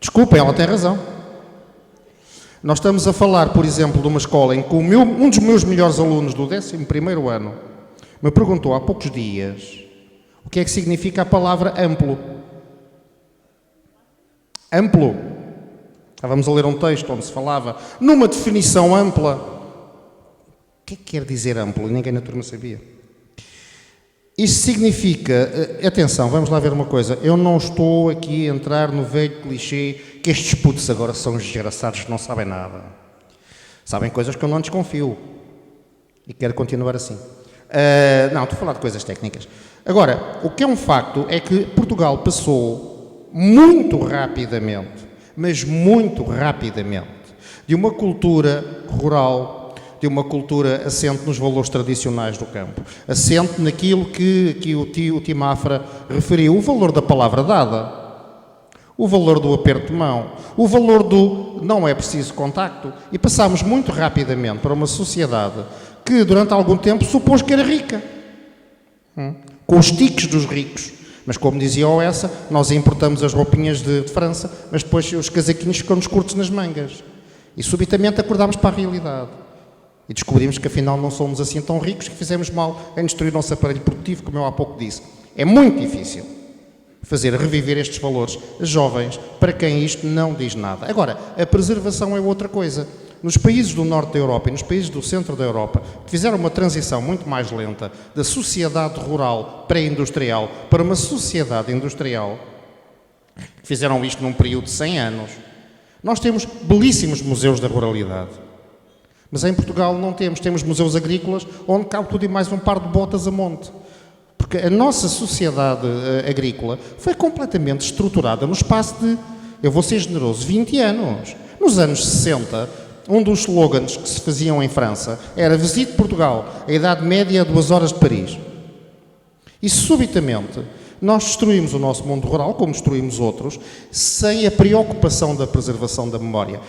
Desculpem, ela tem razão. Nós estamos a falar, por exemplo, de uma escola em que um dos meus melhores alunos do 11º ano me perguntou há poucos dias o que é que significa a palavra amplo. Amplo. Estávamos a ler um texto onde se falava numa definição ampla. O que é que quer dizer amplo? Ninguém na turma sabia. Isto significa, atenção, vamos lá ver uma coisa, eu não estou aqui a entrar no velho clichê que estes putos agora são desgraçados que não sabem nada. Sabem coisas que eu não desconfio e quero continuar assim. Não, estou a falar de coisas técnicas. Agora, o que é um facto é que Portugal passou muito rapidamente, mas muito rapidamente, de uma cultura rural, de uma cultura assente nos valores tradicionais do campo, assente naquilo que o tio Mafra referiu, o valor da palavra dada, o valor do aperto de mão, o valor do não é preciso contacto, e passámos muito rapidamente para uma sociedade que durante algum tempo supôs que era rica, com os tiques dos ricos. Mas como dizia o Essa, nós importamos as roupinhas de França, mas depois os casaquinhos ficam-nos curtos nas mangas. E subitamente acordámos para a realidade. E descobrimos que afinal não somos assim tão ricos, que fizemos mal em destruir o nosso aparelho produtivo, como eu há pouco disse. É muito difícil fazer reviver estes valores jovens para quem isto não diz nada. Agora, a preservação é outra coisa. Nos países do norte da Europa e nos países do centro da Europa, que fizeram uma transição muito mais lenta da sociedade rural pré-industrial para uma sociedade industrial, que fizeram isto num período de 100 anos, nós temos belíssimos museus da ruralidade. Mas em Portugal não temos. Temos museus agrícolas onde cabe tudo e mais um par de botas a monte. Porque a nossa sociedade agrícola foi completamente estruturada no espaço de, eu vou ser generoso, 20 anos. Nos anos 60, um dos slogans que se faziam em França era: visite Portugal, a idade média é 2 horas de Paris. E subitamente nós destruímos o nosso mundo rural, como destruímos outros, sem a preocupação da preservação da memória.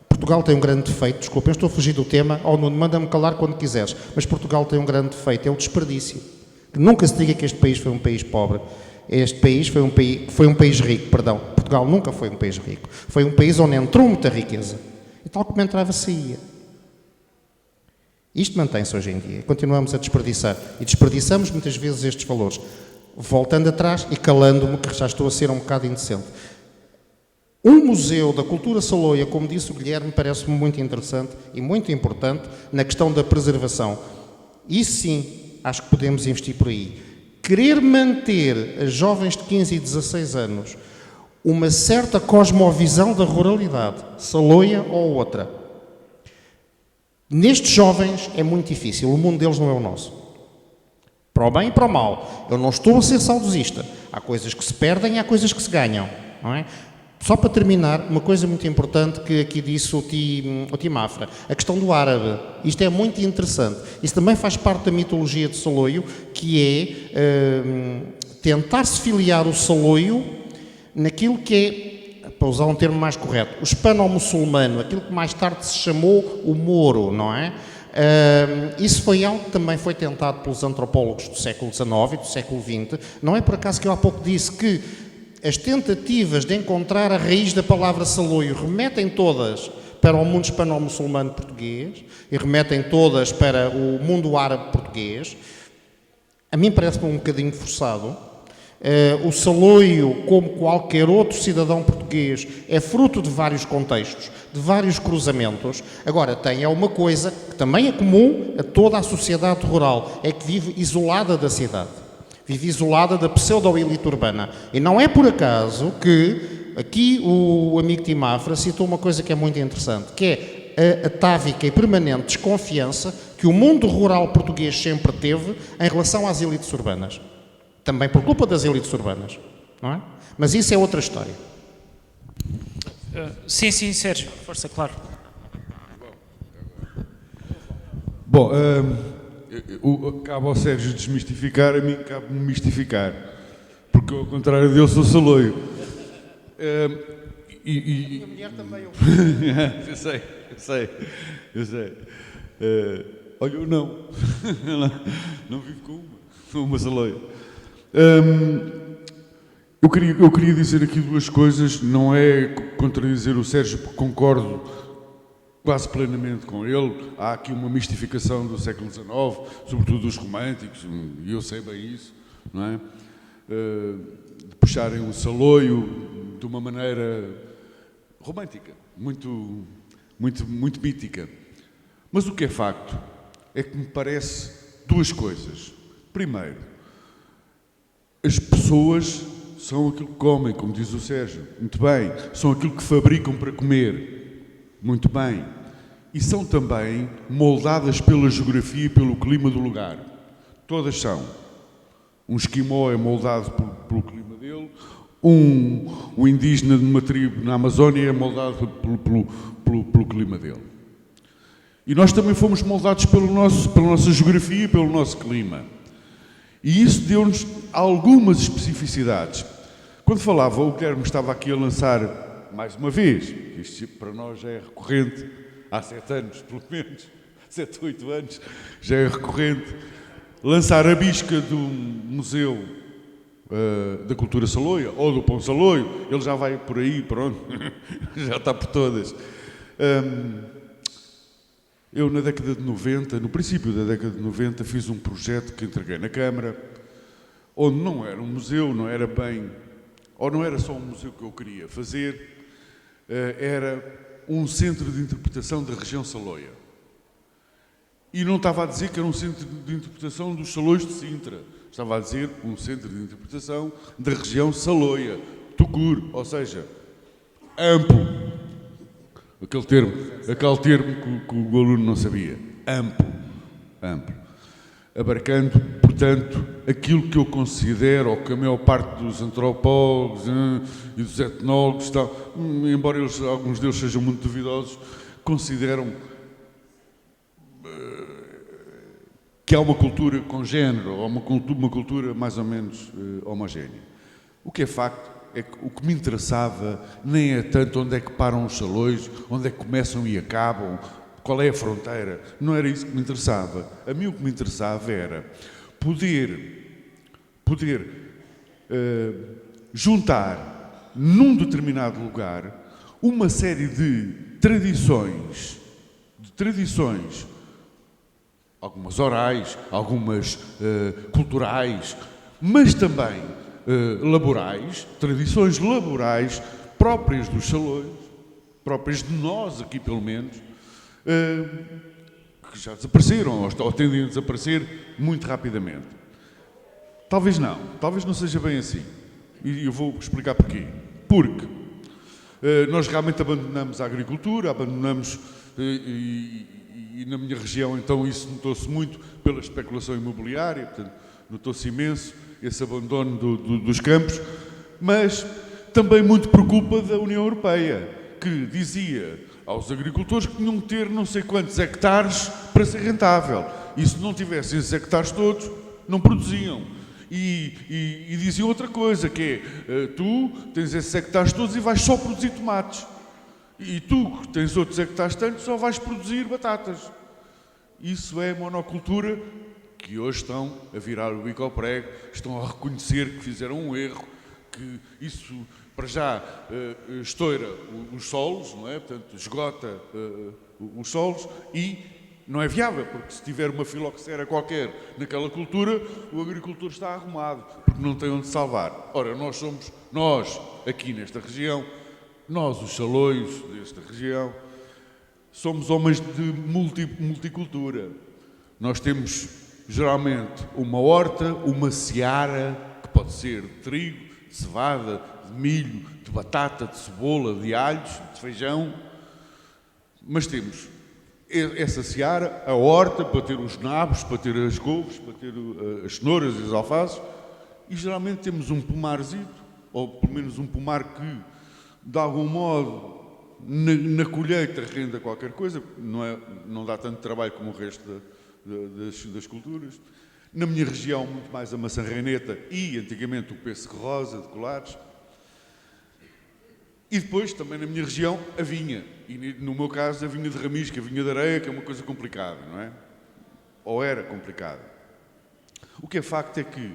Portugal tem um grande defeito, desculpa, eu estou a fugir do tema, Nuno, manda-me calar quando quiseres, mas Portugal tem um grande defeito, é o desperdício. Que nunca se diga que este país foi um país pobre. Este país foi um país rico, perdão. Portugal nunca foi um país rico. Foi um país onde entrou muita riqueza. E tal como entrava, saía. Isto mantém-se hoje em dia. Continuamos a desperdiçar. E desperdiçamos muitas vezes estes valores. Voltando atrás e calando-me, que já estou a ser um bocado indecente. Um museu da cultura saloia, como disse o Guilherme, parece-me muito interessante e muito importante na questão da preservação. E sim, acho que podemos investir por aí. Querer manter as jovens de 15 e 16 anos uma certa cosmovisão da ruralidade, saloia ou outra, nestes jovens é muito difícil. O mundo deles não é o nosso. Para o bem e para o mal. Eu não estou a ser saudosista. Há coisas que se perdem e há coisas que se ganham, não é? Só para terminar, uma coisa muito importante que aqui disse o Tio Mafra, a questão do árabe. Isto é muito interessante. Isso também faz parte da mitologia de Saloio, que é tentar-se filiar o Saloio naquilo que é, para usar um termo mais correto, o hispano-muçulmano, aquilo que mais tarde se chamou o Moro, não é? Isso foi algo que também foi tentado pelos antropólogos do século XIX e do século XX. Não é por acaso que eu há pouco disse que as tentativas de encontrar a raiz da palavra saloio remetem todas para o mundo hispano-muçulmano português e remetem todas para o mundo árabe português. A mim parece-me um bocadinho forçado. O saloio, como qualquer outro cidadão português, é fruto de vários contextos, de vários cruzamentos. Agora, tem uma coisa que também é comum a toda a sociedade rural, é que vive isolada da cidade. vive isolada da pseudo-elite urbana. E não é por acaso que aqui o amigo Tim Mafra citou uma coisa que é muito interessante, que é a atávica e permanente desconfiança que o mundo rural português sempre teve em relação às elites urbanas. Também por culpa das elites urbanas, não é? Mas isso é outra história. Sim, Sérgio, força, claro. Bom, cabe ao Sérgio desmistificar, a mim cabe-me mistificar, porque ao contrário dele sou saloio. E a mulher também. Eu sei. Olha, eu não. Não vivo com uma saloia. Eu queria dizer aqui duas coisas, não é contradizer o Sérgio, porque concordo quase plenamente com ele. Há aqui uma mistificação do século XIX, sobretudo dos românticos, e eu sei bem isso, não é? De puxarem o saloio de uma maneira romântica, muito mítica. Mas o que é facto é que me parece duas coisas. Primeiro, as pessoas são aquilo que comem, como diz o Sérgio. Muito bem. São aquilo que fabricam para comer. Muito bem. E são também moldadas pela geografia e pelo clima do lugar. Todas são. Um esquimó é moldado pelo clima dele. Um indígena de uma tribo na Amazónia é moldado pelo clima dele. E nós também fomos moldados pela nossa geografia e pelo nosso clima. E isso deu-nos algumas especificidades. Quando falava, o Guilherme estava aqui a lançar, mais uma vez, isto para nós já é recorrente, há 7 anos, pelo menos, 7 ou 8 anos, já é recorrente, lançar a bisca do Museu da Cultura Saloia, ou do Pão Saloio, ele já vai por aí, pronto, já está por todas. Eu, na década de 90, no princípio da década de 90, fiz um projeto que entreguei na Câmara, onde não era um museu, não era bem, ou não era só um museu que eu queria fazer, era um centro de interpretação da região Saloia. E não estava a dizer que era um centro de interpretação dos Saloios de Sintra, estava a dizer um centro de interpretação da região Saloia, Tucur, ou seja, amplo. Aquele termo que o aluno não sabia. Amplo. Abarcando, portanto, aquilo que eu considero, ou que a maior parte dos antropólogos e dos etnólogos, embora alguns deles sejam muito duvidosos, consideram que há uma cultura congénere, ou uma cultura mais ou menos homogénea. O que é facto é que o que me interessava nem é tanto onde é que param os salões, onde é que começam e acabam, qual é a fronteira. Não era isso que me interessava. A mim o que me interessava era poder juntar num determinado lugar uma série de tradições, algumas orais, algumas culturais, mas também laborais, tradições laborais próprias dos salões, próprias de nós aqui pelo menos, que já desapareceram ou tendem a desaparecer muito rapidamente. Talvez não seja bem assim. E eu vou explicar porquê. Porque nós realmente abandonamos a agricultura, e na minha região então isso notou-se muito pela especulação imobiliária, portanto notou-se imenso esse abandono dos campos, mas também muito por culpa da União Europeia, que dizia aos agricultores que tinham que ter não sei quantos hectares para ser rentável. E se não tivessem esses hectares todos, não produziam. E diziam outra coisa, que é, tu tens esses hectares todos e vais só produzir tomates. E tu, que tens outros hectares tantos, só vais produzir batatas. Isso é monocultura, que hoje estão a virar o bico ao prego, estão a reconhecer que fizeram um erro, que isso, para já, estoura os solos, não é? Portanto, esgota os solos e não é viável, porque se tiver uma filoxera qualquer naquela cultura, o agricultor está arrumado, porque não tem onde salvar. Ora, nós, aqui nesta região, nós, os salões desta região, somos homens de multicultura. Nós temos geralmente uma horta, uma seara, que pode ser de trigo, de cevada, de milho, de batata, de cebola, de alhos, de feijão, mas temos essa seara, a horta, para ter os nabos, para ter as couves, para ter as cenouras e as alfaces, e geralmente temos um pomarzito, ou pelo menos um pomar que, de algum modo, na colheita renda qualquer coisa, não dá tanto trabalho como o resto das culturas. Na minha região, muito mais a maçã reineta e, antigamente, o pêssego rosa de Colares. E depois, também na minha região, a vinha. E no meu caso, a vinha de ramisca, a vinha de areia, que é uma coisa complicada, não é? Ou era complicada. O que é facto é que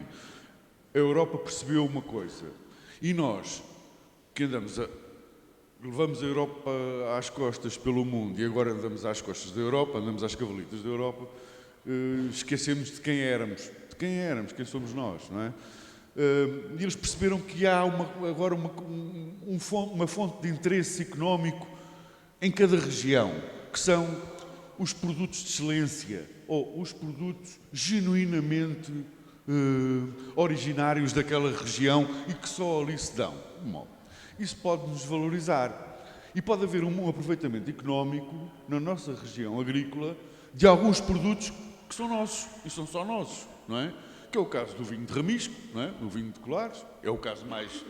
a Europa percebeu uma coisa. E nós, que levamos a Europa às costas pelo mundo e agora andamos às costas da Europa, andamos às cavalitas da Europa, esquecemos de quem éramos. De quem somos nós, não é? E eles perceberam que há agora uma fonte de interesse económico em cada região, que são os produtos de excelência ou os produtos genuinamente originários daquela região e que só ali se dão. Bom, isso pode nos valorizar e pode haver um aproveitamento económico na nossa região agrícola de alguns produtos que são nossos e são só nossos, não é? Que é o caso do vinho de Ramisco, não é? O vinho de Colares, é o caso mais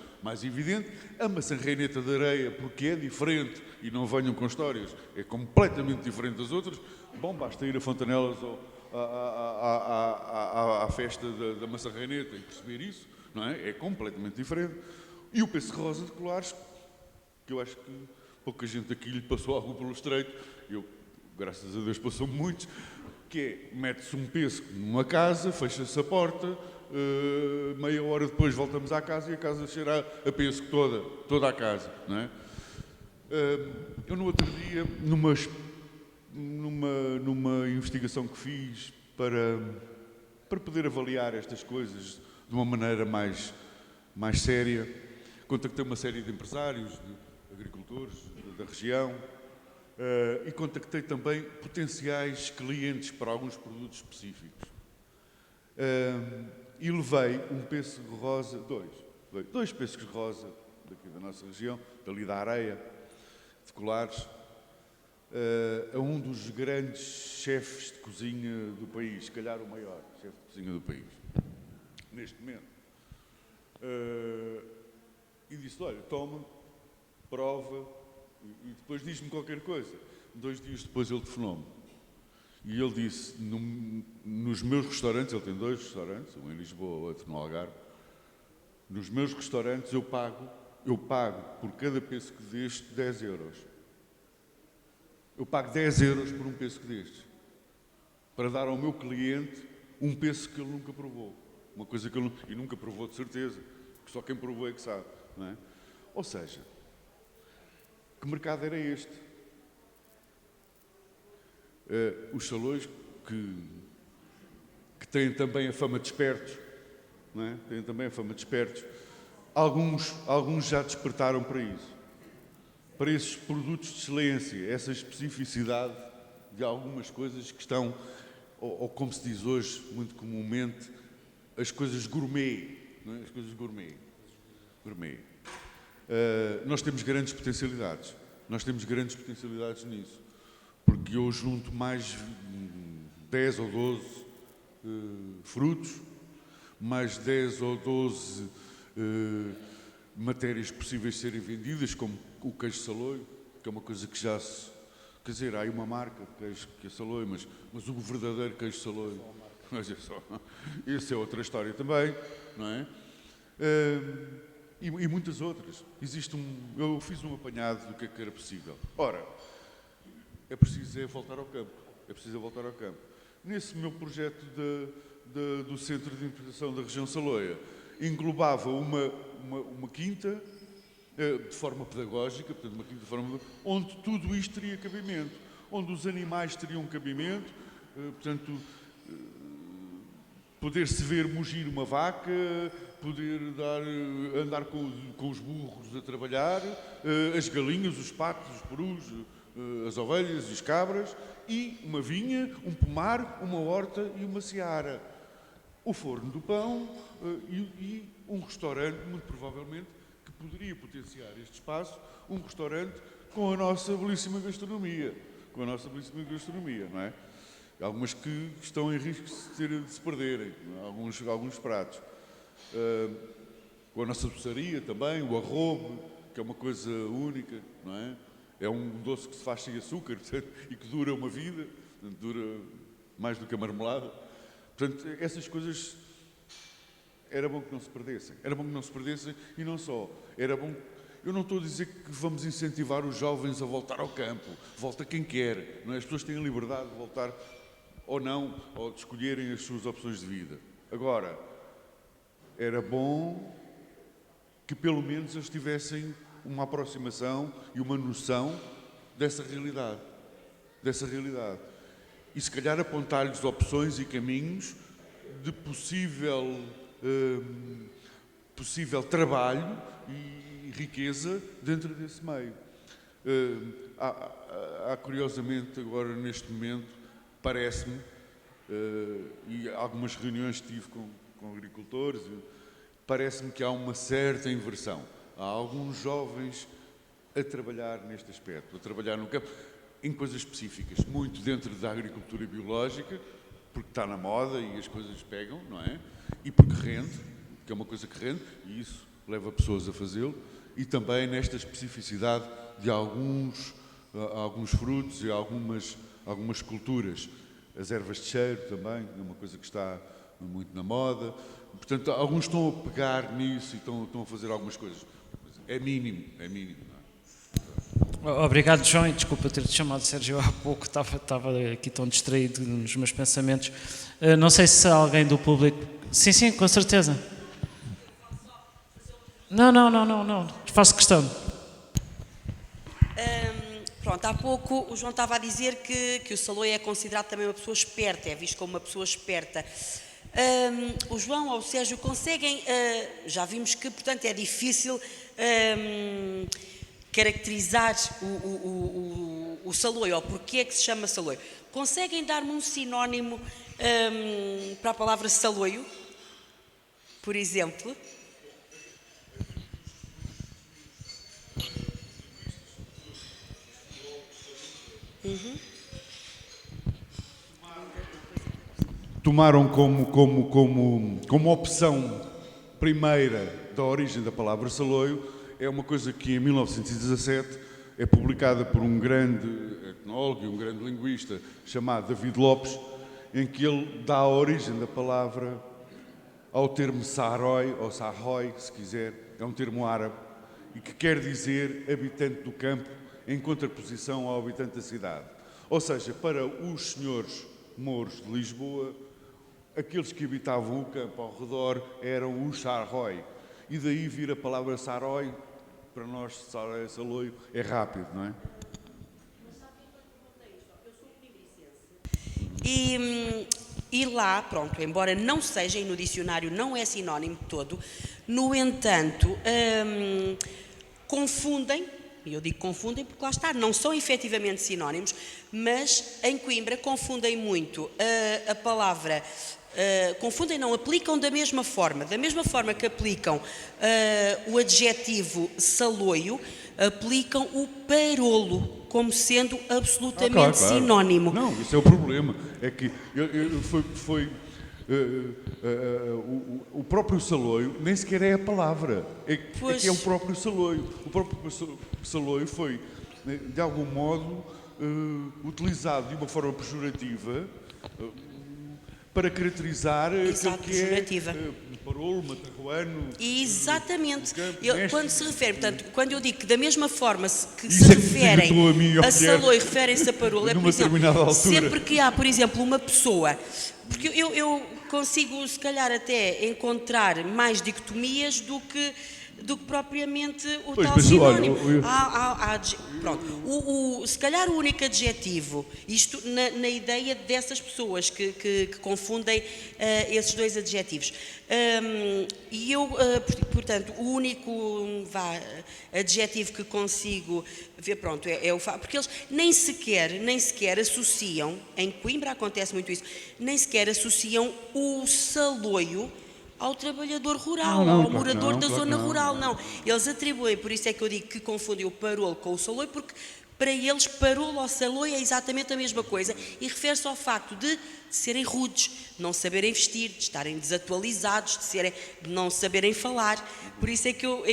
evidente. A maçã reineta de areia, porque é diferente, e não venham com histórias, é completamente diferente das outras. Bom, basta ir a Fontanelas ou à festa da maçã reineta e perceber isso, não é? É completamente diferente. E o pêssego rosa de Colares, que eu acho que pouca gente aqui lhe passou algo pelo estreito, eu, graças a Deus, passou muitos, que é, mete-se um pêssego numa casa, fecha-se a porta, meia hora depois voltamos à casa e a casa cheira a pêssego toda a casa, não é? Eu no outro dia, numa investigação que fiz para poder avaliar estas coisas de uma maneira mais séria, contactei uma série de empresários, de agricultores da região, e contactei também potenciais clientes para alguns produtos específicos. E levei um pêssego dois pêssegos rosa daqui da nossa região, dali da Areia, de Colares, a um dos grandes chefes de cozinha do país, se calhar o maior chefe de cozinha do país, neste momento. E disse, olha, toma, prova, e depois diz-me qualquer coisa. 2 dias depois ele telefonou-me. E ele disse, nos meus restaurantes, ele tem 2 restaurantes, um em Lisboa, outro no Algarve, nos meus restaurantes eu pago por cada pêssego deste 10 euros. Eu pago 10 euros por um pêssego destes, para dar ao meu cliente um pêssego que ele nunca provou. Uma coisa que ele e nunca provou de certeza, que só quem provou é que sabe, não é? Ou seja, que mercado era este? Os salões que têm também a fama de espertos, não é? Têm também a fama de espertos. Alguns já despertaram para isso, para esses produtos de excelência, essa especificidade de algumas coisas que estão, ou como se diz hoje, muito comumente, as coisas gourmet, não é? As coisas gourmet. Nós temos grandes potencialidades. Nisso. Porque eu junto mais 10 ou 12 frutos, mais 10 ou 12 matérias possíveis de serem vendidas, como o queijo saloio, que é uma coisa que já se... Quer dizer, há aí uma marca de queijo que é saloio, mas o verdadeiro queijo saloio... Mas é só... Isso é outra história também, não é? E muitas outras. Eu fiz um apanhado do que é que era possível. Ora, é preciso voltar ao campo. Nesse meu projeto do Centro de Interpretação da Região Saloia, englobava uma quinta de forma pedagógica, portanto, uma quinta de forma onde tudo isto teria cabimento, onde os animais teriam cabimento, portanto, poder-se ver mugir uma vaca, poder andar com os burros a trabalhar, as galinhas, os patos, os perus, as ovelhas e as cabras, e uma vinha, um pomar, uma horta e uma seara. O forno do pão e um restaurante, muito provavelmente, que poderia potenciar este espaço, um restaurante com a nossa belíssima gastronomia. Com a nossa belíssima gastronomia, não é? Algumas que estão em risco de se perderem, alguns pratos. Com a nossa doçaria também, o arrobo, que é uma coisa única, não é? É um doce que se faz sem açúcar, portanto, e que dura uma vida, dura mais do que a marmelada. Portanto, essas coisas era bom que não se perdessem. Era bom que não se perdessem e não só. Era bom. Eu não estou a dizer que vamos incentivar os jovens a voltar ao campo. Volta quem quer. Não é? As pessoas têm a liberdade de voltar ou não, ou de escolherem as suas opções de vida. Agora, era bom que pelo menos eles tivessem uma aproximação e uma noção dessa realidade. Dessa realidade. E se calhar apontar-lhes opções e caminhos de possível trabalho e riqueza dentro desse meio. Há curiosamente agora neste momento, parece-me, e algumas reuniões que tive com agricultores, parece-me que há uma certa inversão. Há alguns jovens a trabalhar neste aspecto, a trabalhar no campo, em coisas específicas, muito dentro da agricultura biológica, porque está na moda e as coisas pegam, não é? E porque rende, que é uma coisa que rende, e isso leva pessoas a fazê-lo, e também nesta especificidade de alguns frutos e algumas culturas. As ervas de cheiro também, é uma coisa que está muito na moda. Portanto, alguns estão a pegar nisso e estão a fazer algumas coisas. É mínimo, não é? Obrigado, João, e desculpa ter-te chamado, Sérgio, há pouco estava aqui tão distraído nos meus pensamentos. Não sei se há alguém do público... Sim, com certeza. Não, faço questão. Pronto, há pouco o João estava a dizer que o Saloio é considerado também uma pessoa esperta, é visto como uma pessoa esperta. O João ou o Sérgio conseguem, já vimos que, portanto, é difícil caracterizar o Saloio, ou porque é que se chama Saloio. Conseguem dar-me um sinónimo para a palavra Saloio? Por exemplo? Tomaram como opção primeira da origem da palavra saloio, é uma coisa que em 1917 é publicada por um grande etnólogo e um grande linguista chamado David Lopes, em que ele dá a origem da palavra ao termo Sarói, ou Sarrói, se quiser, é um termo árabe, e que quer dizer habitante do campo, em contraposição ao habitante da cidade. Ou seja, para os senhores mouros de Lisboa, aqueles que habitavam o campo ao redor eram os Sarrói. E daí vir a palavra Sarói, para nós, Saloio, é rápido, não é? E lá, pronto, embora não seja, e no dicionário não é sinónimo de todo, no entanto, confundem, e eu digo confundem porque lá está, não são efetivamente sinónimos, mas em Coimbra confundem muito a palavra, confundem, não, aplicam da mesma forma que aplicam o adjetivo saloio, aplicam o parolo como sendo absolutamente claro. sinónimo. Não, isso é o problema, é que o próprio saloio nem sequer é a palavra, é que é o próprio saloio. O próprio saloio foi, de algum modo, utilizado de uma forma pejorativa para caracterizar aquilo que é parolo, matarruano. Exatamente. Campo, Quando se refere, portanto, quando eu digo que da mesma forma que isso se é que referem a saloio, referem-se a parolo, é por exemplo, altura. sempre que há, por exemplo, uma pessoa, porque eu consigo, se calhar, até encontrar mais dicotomias do que do que propriamente o Pois, tal mas, olha, sinónimo. Pronto, se calhar o único adjetivo, isto na ideia dessas pessoas que confundem esses dois adjetivos. E eu, portanto, o único adjetivo que consigo ver, pronto, é o fato, porque eles nem sequer associam, em Coimbra acontece muito isso, nem sequer associam o saloio ao trabalhador rural, Não, ao claro morador não, da claro zona não. rural, não. Eles atribuem, por isso é que eu digo que confundem o parolo com o saloio, porque para eles parolo ou saloio é exatamente a mesma coisa e refere-se ao facto de serem rudes, de não saberem vestir, de estarem desatualizados, de não saberem falar. Por isso é que eu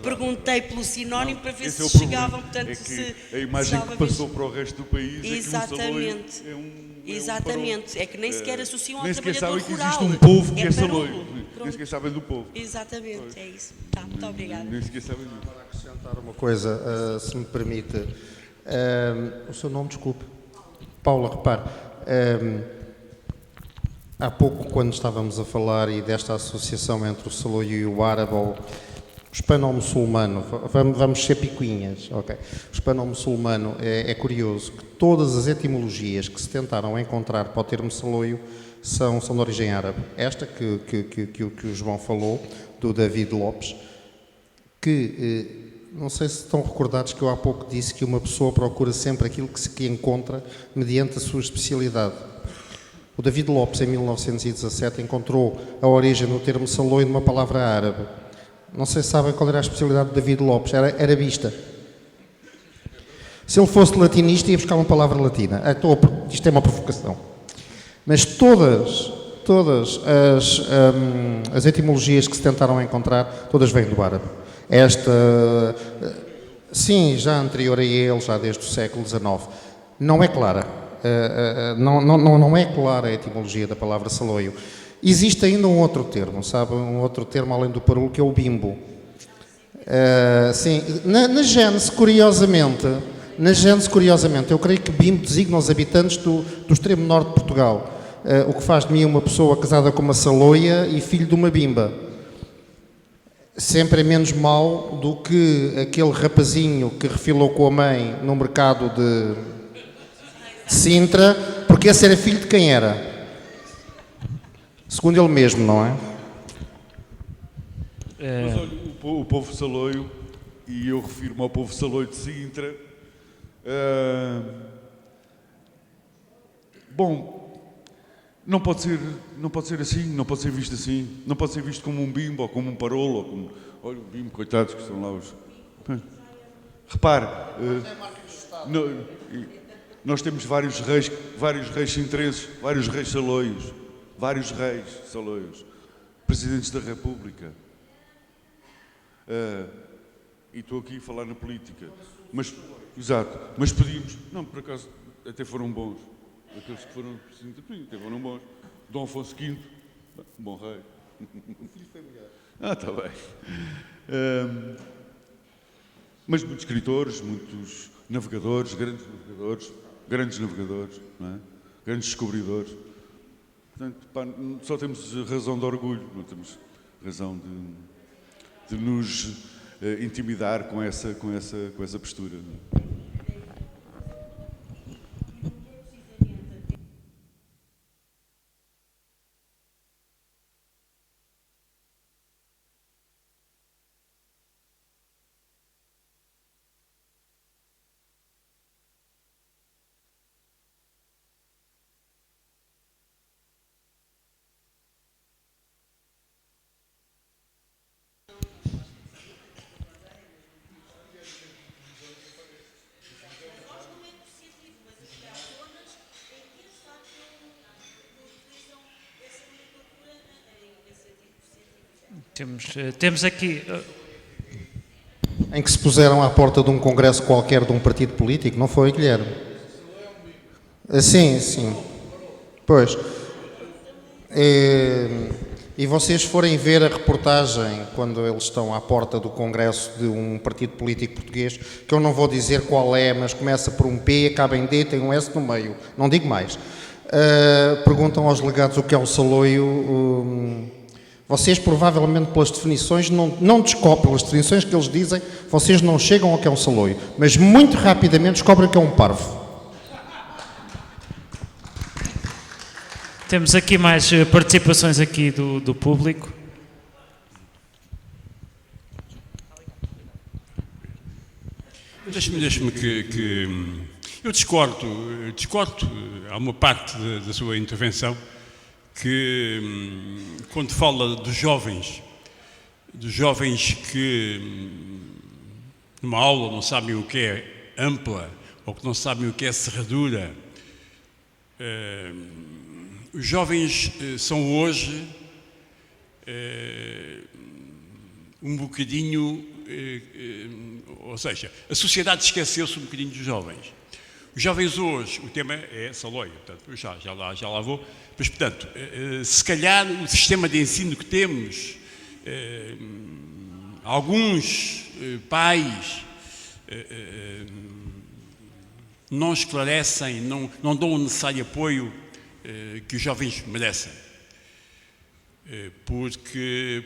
perguntei pelo sinónimo para ver Esse se é o problema. chegavam, portanto, É se que a imagem se que passou para o resto do país Exatamente. é que um saloio Exatamente, é que nem sequer associam ao nem sequer trabalhador sabem que rural. existe um povo que é parolo. saloio. Nem Pronto. sequer sabem do povo. Exatamente, é isso. Tá, muito obrigada. Nem sequer sabem disso. Acrescentar uma coisa, se me permite. O seu nome, desculpe. Paula, repare. Há pouco, quando estávamos a falar e desta associação entre o saloio e o árabe, ou o hispano-muçulmano, vamos ser picuinhas, ok? O hispano-muçulmano é curioso que todas as etimologias que se tentaram encontrar para o termo saloio são de origem árabe. Esta que o João falou, do David Lopes, que não sei se estão recordados que eu há pouco disse que uma pessoa procura sempre aquilo que encontra mediante a sua especialidade. O David Lopes, em 1917, encontrou a origem do termo saloio numa palavra árabe. Não sei se sabem qual era a especialidade do David Lopes, era arabista. Se ele fosse latinista, ia buscar uma palavra latina. Isto é uma provocação. Mas todas as etimologias que se tentaram encontrar, todas vêm do árabe. Esta, sim, já anterior a ele, já desde o século XIX, não é clara. Não é clara a etimologia da palavra saloio. Existe ainda um outro termo, sabe? Um outro termo além do parolo, que é o bimbo. Sim, na Gênese, curiosamente, eu creio que bimbo designa os habitantes do extremo norte de Portugal. O que faz de mim uma pessoa casada com uma saloia e filho de uma bimba. Sempre é menos mau do que aquele rapazinho que refilou com a mãe no mercado de Sintra, porque esse era filho de quem era? Segundo ele mesmo, não é? Mas olha, o povo saloio, e eu refiro-me ao povo saloio de Sintra, bom, não pode ser assim, não pode ser visto assim, não pode ser visto como um bimbo ou como um parolo, ou como, olha o bimbo, coitados que são lá os... Repare, nós temos vários reis sintrenses, vários reis saloios, presidentes da República. E estou aqui a falar na política. Exato, mas pedimos, não, por acaso, até foram bons. Aqueles que foram presidentes até foram bons. Dom Afonso V, um bom rei. O filho foi melhor. Está bem. Mas muitos escritores, muitos navegadores, grandes navegadores, não é? Grandes descobridores. Portanto, pá, só temos razão de orgulho, não temos razão de nos intimidar com essa postura. Não é? Temos aqui... Em que se puseram à porta de um congresso qualquer de um partido político, não foi, Guilherme? Sim. Pois. E vocês forem ver a reportagem, quando eles estão à porta do congresso de um partido político português, que eu não vou dizer qual é, mas começa por um P, acaba em D, tem um S no meio, não digo mais. Perguntam aos delegados o que é um saloio, Vocês, provavelmente, pelas definições, não descobrem, pelas definições que eles dizem, vocês não chegam ao que é um saloio, mas muito rapidamente descobrem que é um parvo. Temos aqui mais participações aqui do público. Deixe-me que eu discordo, há uma parte da sua intervenção que, quando fala dos jovens que numa aula não sabem o que é ampla ou que não sabem o que é serradura, os jovens são hoje um bocadinho, ou seja, a sociedade esqueceu-se um bocadinho dos jovens. Os jovens hoje, o tema é saloio, portanto, já lá vou, mas, portanto, se calhar o sistema de ensino que temos, alguns pais não esclarecem, não dão o necessário apoio que os jovens merecem. Porque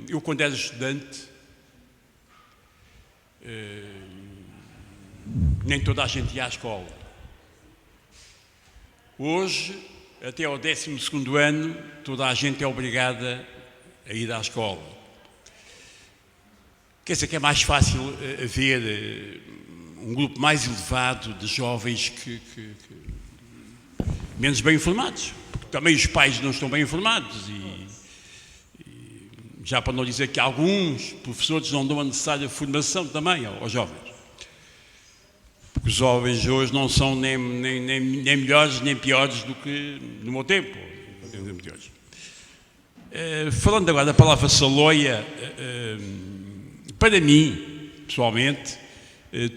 eu, quando era estudante, nem toda a gente ia à escola. Hoje, até ao 12º ano, toda a gente é obrigada a ir à escola. Quer dizer que é mais fácil haver um grupo mais elevado de jovens que menos bem informados, porque também os pais não estão bem informados e já para não dizer que alguns professores não dão a necessária formação também aos jovens. Porque os jovens hoje não são nem melhores nem piores do que no meu tempo. Falando agora da palavra saloia, para mim, pessoalmente,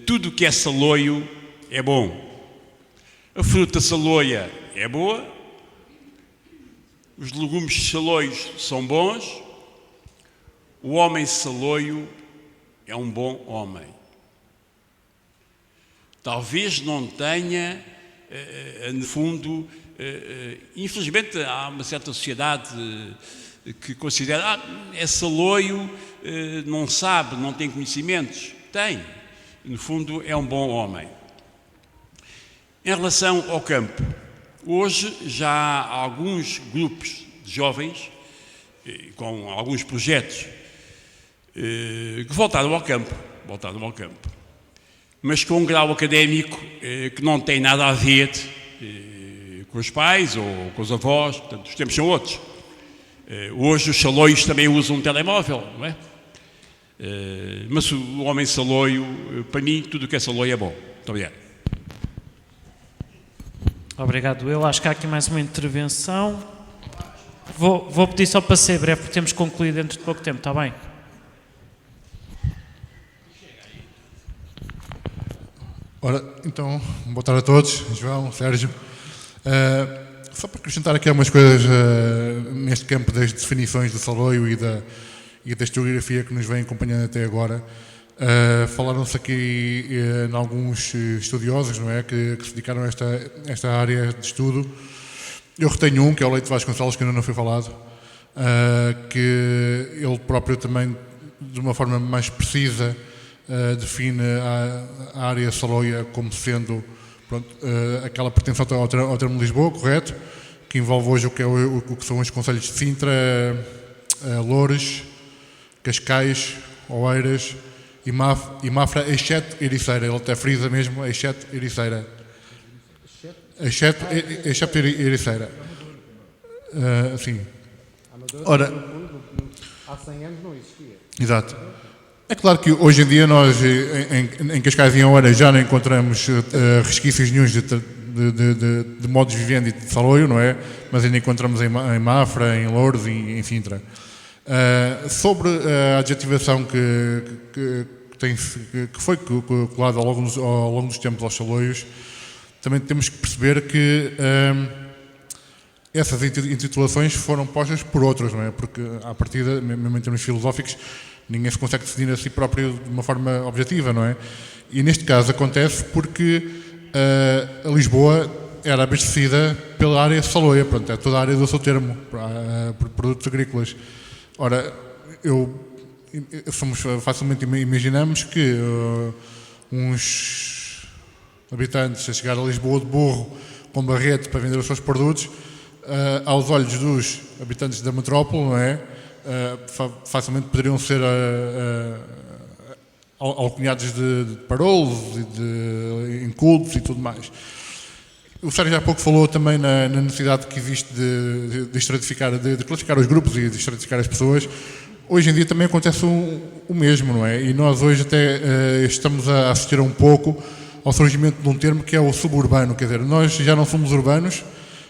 tudo o que é saloio é bom. A fruta saloia é boa, os legumes saloios são bons, o homem saloio é um bom homem. Talvez não tenha, no fundo, infelizmente há uma certa sociedade que considera, é saloio, não sabe, não tem conhecimentos. Tem, no fundo é um bom homem. Em relação ao campo, hoje já há alguns grupos de jovens com alguns projetos que voltaram ao campo, mas com um grau académico que não tem nada a ver com os pais ou com os avós, portanto os tempos são outros. Hoje os saloios também usam um telemóvel, não é? Mas o homem saloio, para mim, tudo o que é saloio é bom. Muito obrigado. Obrigado. Eu acho que há aqui mais uma intervenção. Vou pedir só para ser breve, porque temos que concluir dentro de pouco tempo, está bem? Ora, então, boa tarde a todos, João, Sérgio. Só para acrescentar aqui algumas coisas neste campo das definições do saloio e da historiografia que nos vem acompanhando até agora. Falaram-se aqui em alguns estudiosos, não é, que se dedicaram a esta área de estudo. Eu retenho um, que é o Leite Vasconcelos, que ainda não foi falado, que ele próprio também, de uma forma mais precisa, define a área saloia como sendo, pronto, aquela pertence ao termo de Lisboa, correto? Que envolve hoje o que são os concelhos de Sintra, Loures, Cascais, Oeiras e Mafra, exceto Ericeira. Ele até frisa mesmo, exceto Ericeira. Exceto Ericeira. Sim. Ora, há 100 anos não existia. Exato. É claro que hoje em dia nós, em Cascais e em Oeiras, já não encontramos resquícios nenhuns de modos de vivenda e de saloio, não é? Mas ainda encontramos em Mafra, em Loures e em Sintra. Sobre a adjetivação que foi colada ao longo dos tempos aos saloios, também temos que perceber que essas intitulações foram postas por outros, não é? Porque, à partida, mesmo em termos filosóficos, ninguém se consegue definir a si próprio de uma forma objetiva, não é? E neste caso acontece porque a Lisboa era abastecida pela área de Saloia, pronto, é toda a área do seu termo, por produtos agrícolas. Ora, facilmente imaginamos que uns habitantes a chegar a Lisboa de burro com barrete para vender os seus produtos, aos olhos dos habitantes da metrópole, não é? Facilmente poderiam ser alcunhados de parolos e de incultos e tudo mais. O Sérgio há pouco falou também na necessidade que existe de estratificar, de classificar os grupos e de estratificar as pessoas. Hoje em dia também acontece o mesmo, não é? E nós hoje até estamos a assistir um pouco ao surgimento de um termo que é o suburbano, quer dizer, nós já não somos urbanos,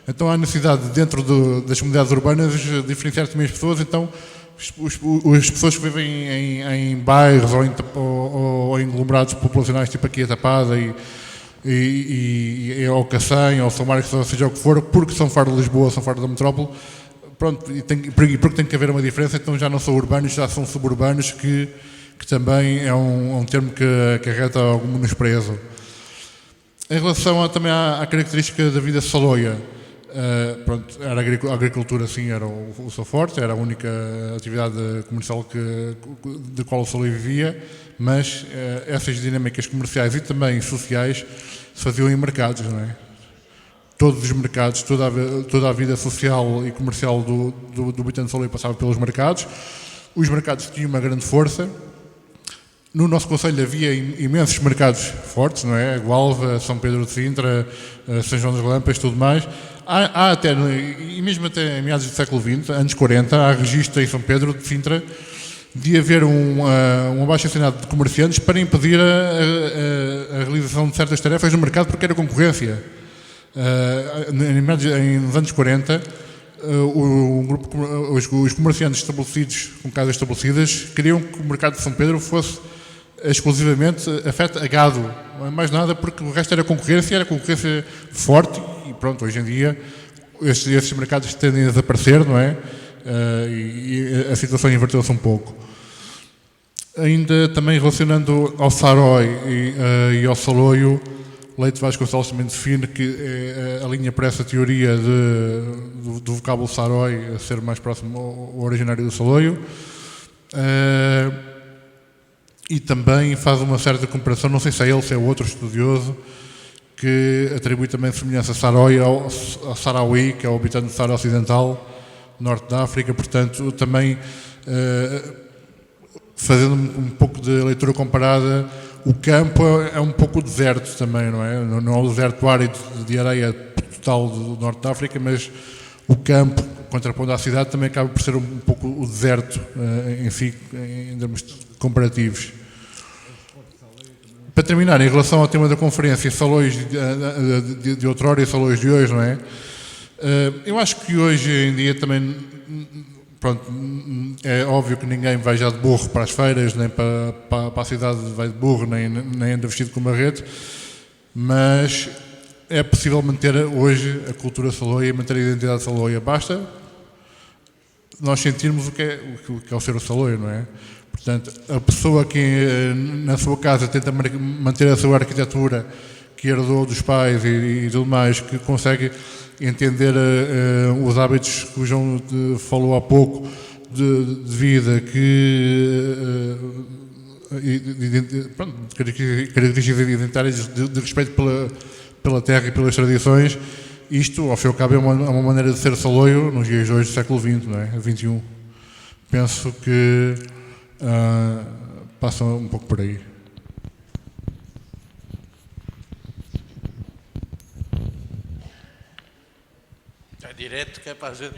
então há necessidade dentro das comunidades urbanas de diferenciar também as pessoas, então as pessoas que vivem em bairros ou em aglomerados populacionais tipo aqui a Tapada e ao Cacém, ou São Marcos, ou seja o que for, porque são fora de Lisboa, são fora da metrópole, pronto, porque tem que haver uma diferença, então já não são urbanos, já são suburbanos, que também é um termo que acarreta algum menosprezo. Em relação também à característica da vida saloia, pronto, era a agricultura, sim, era o seu forte, era a única atividade comercial de qual o Saloio vivia, mas essas dinâmicas comerciais e também sociais se faziam em mercados, não é? Todos os mercados, toda a vida social e comercial do habitante de Saloio passava pelos mercados. Os mercados tinham uma grande força. No nosso concelho havia imensos mercados fortes, não é? Gualva, São Pedro de Sintra, São João das Lampas, tudo mais. Há até, e mesmo até em meados do século XX, anos 40, há registro em São Pedro de Sintra de haver um abaixo-assinado de comerciantes para impedir a realização de certas tarefas no mercado porque era concorrência. Nos anos 40, os comerciantes estabelecidos, com casas estabelecidas, queriam que o mercado de São Pedro fosse exclusivamente afeta a gado, mais nada, porque o resto era concorrência forte e pronto, hoje em dia esses mercados tendem a desaparecer, não é? E a situação inverteu-se um pouco. Ainda também relacionando ao Sarói e ao Saloio, Leite Vasconcelos também define que alinha para essa teoria do vocábulo Sarói a ser mais próximo ao originário do Saloio. E também faz uma certa comparação, não sei se é ele, se é outro estudioso, que atribui também semelhança a Sarói ao Sarauí, que é o habitante do Saara Ocidental, norte da África, portanto, também fazendo um pouco de leitura comparada, o campo é um pouco o deserto também, não é? Não é o deserto árido de areia total do norte da África, mas o campo, contrapondo à cidade, também acaba por ser um pouco o deserto em si, em termos comparativos. Para terminar, em relação ao tema da conferência, Saloios de outrora e Saloios de hoje, não é? Eu acho que hoje em dia também, pronto, é óbvio que ninguém vai já de burro para as feiras, nem para a cidade vai de burro, nem anda vestido com barrete, mas é possível manter hoje a cultura saloia, manter a identidade saloia. Basta nós sentirmos o que é o ser o saloio, não é? Portanto, a pessoa que na sua casa tenta manter a sua arquitetura, que herdou dos pais e tudo mais, que consegue entender os hábitos que o João falou há pouco de vida, características identitárias de respeito pela terra e pelas tradições, isto, ao fim e ao cabo, é uma maneira de ser saloio nos dias de hoje do século XX, não é? XXI. Penso que passa um pouco por aí. É direto que é para a gente.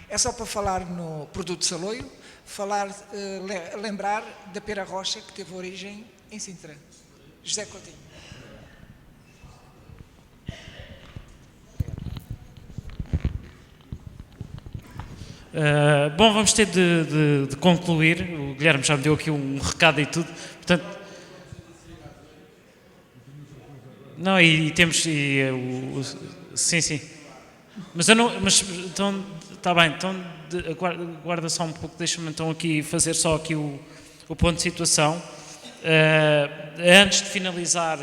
É só para falar no produto Saloio, lembrar da Pera Rocha, que teve origem em Sintra. José Coutinho. Bom, vamos ter de concluir. O Guilherme já me deu aqui um recado e tudo. Portanto, não, e temos. Sim. Mas eu não. Mas então, está bem. Então, aguarda só um pouco. Deixa-me então aqui fazer só aqui o ponto de situação. Antes de finalizar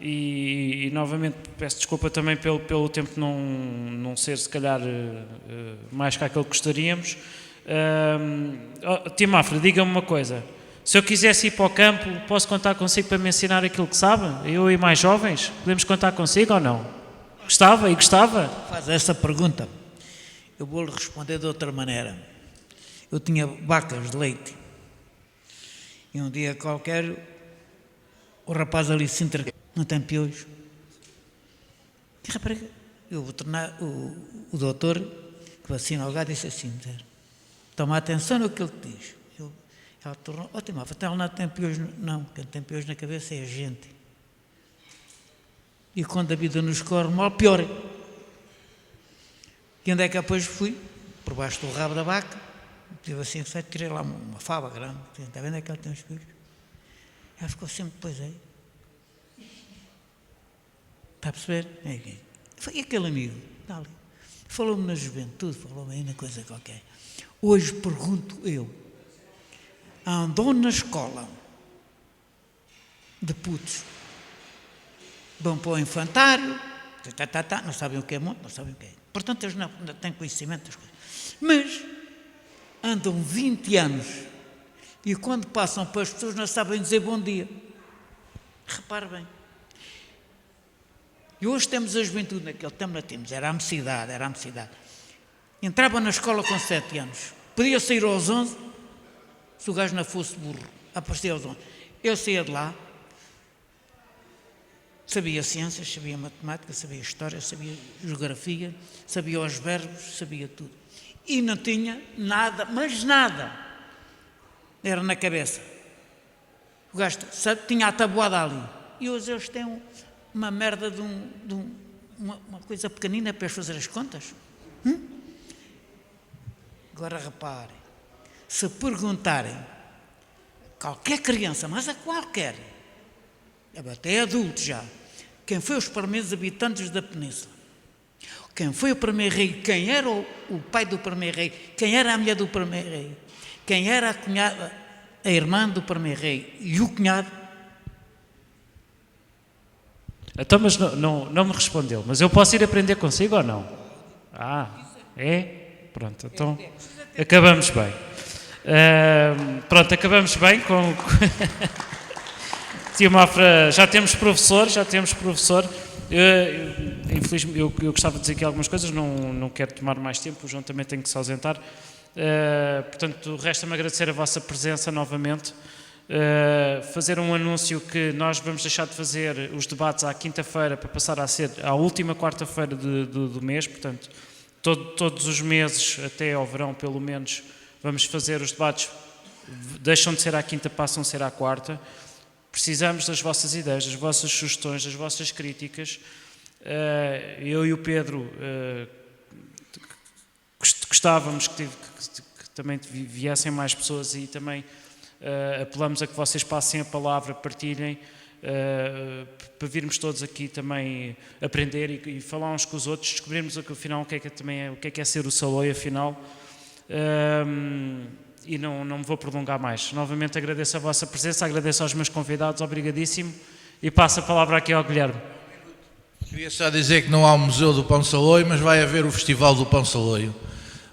e novamente peço desculpa também pelo tempo não ser se calhar mais que aquilo que gostaríamos. Tia Mafra, diga-me uma coisa, se eu quisesse ir para o campo, posso contar consigo para me ensinar aquilo que sabe? Eu e mais jovens, podemos contar consigo ou não? Gostava? Faz essa pergunta, eu vou-lhe responder de outra maneira. Eu tinha vacas de leite e um dia qualquer o rapaz ali de Sintra não tem piolhos. Que rapaz, o doutor que vacina o gado disse assim, toma atenção no que ele te diz. Ela tornou, ótimo, até ele não tem piolhos, não, quem tem piolhos na cabeça é a gente. E quando a vida nos corre mal, pior. E onde é que depois fui? Por baixo do rabo da vaca, tive assim, tirei lá uma fava grande, está vendo é que ela tem os piolhos? Ela ficou sempre, pois é. Está a perceber? Foi aquele amigo, está ali. Falou-me na juventude, falou-me aí na coisa qualquer. Hoje pergunto eu, andou na escola de putos, vão para o infantário, não sabem o que é monte, não sabem o que é. Portanto, eles não têm conhecimento das coisas. Mas andam 20 anos e quando passam para as pessoas não sabem dizer bom dia. Repare bem. E hoje temos a juventude, naquele tempo não tínhamos, era a mocidade. Entrava na escola com 7 anos, podia sair aos 11, se o gajo não fosse burro, aparecia aos 11. Eu saía de lá, sabia ciências, sabia matemática, sabia história, sabia geografia, sabia os verbos, sabia tudo. E não tinha nada, mas nada, era na cabeça. O gajo tinha a tabuada ali. E hoje eles têm uma merda de uma coisa pequenina para eles fazer as contas. Agora reparem, se perguntarem qualquer criança, mas a qualquer, até adulto já, quem foi os primeiros habitantes da península, quem foi o primeiro rei, quem era o pai do primeiro rei, quem era a mulher do primeiro rei, quem era a cunhada, a irmã do primeiro rei e o cunhado. Então, mas não me respondeu. Mas eu posso ir aprender consigo ou não? É? Pronto, então acabamos bem. Acabamos bem com... Tia Mafra, já temos professor. Infelizmente, eu gostava de dizer aqui algumas coisas, não quero tomar mais tempo, o João também tem que se ausentar. Portanto, resta-me agradecer a vossa presença novamente. Fazer um anúncio que nós vamos deixar de fazer os debates à quinta-feira para passar a ser à última quarta-feira do mês, portanto, todos os meses, até ao verão pelo menos, vamos fazer os debates, deixam de ser à quinta, passam a ser à quarta. Precisamos das vossas ideias, das vossas sugestões, das vossas críticas. Eu e o Pedro gostávamos que também viessem mais pessoas e também apelamos a que vocês passem a palavra, partilhem, para virmos todos aqui também aprender e falar uns com os outros, descobrirmos afinal o que é ser o Saloio, afinal. E não me vou prolongar mais. Novamente agradeço a vossa presença, agradeço aos meus convidados, obrigadíssimo, e passo a palavra aqui ao Guilherme. Queria só dizer que não há o Museu do Pão Saloio, mas vai haver o Festival do Pão Saloio,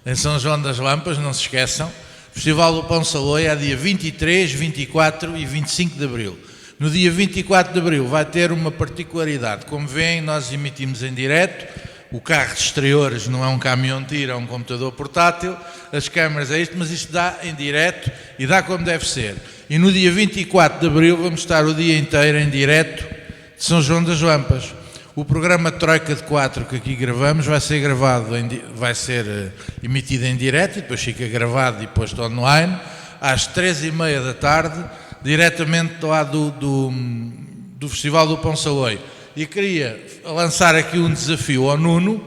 em São João das Lampas, não se esqueçam. O Festival do Pão Saloio é dia 23, 24 e 25 de Abril. No dia 24 de Abril vai ter uma particularidade. Como veem, nós emitimos em direto. O carro de exteriores não é um caminhão-tiro, é um computador portátil. As câmaras é isto, mas isto dá em direto e dá como deve ser. E no dia 24 de Abril vamos estar o dia inteiro em direto de São João das Lampas. O programa Troika de 4 que aqui gravamos vai ser gravado, vai ser emitido em direto e depois fica gravado e posto online às 3h30 da tarde, diretamente lá do Festival do Pão Saloio. E queria lançar aqui um desafio ao Nuno,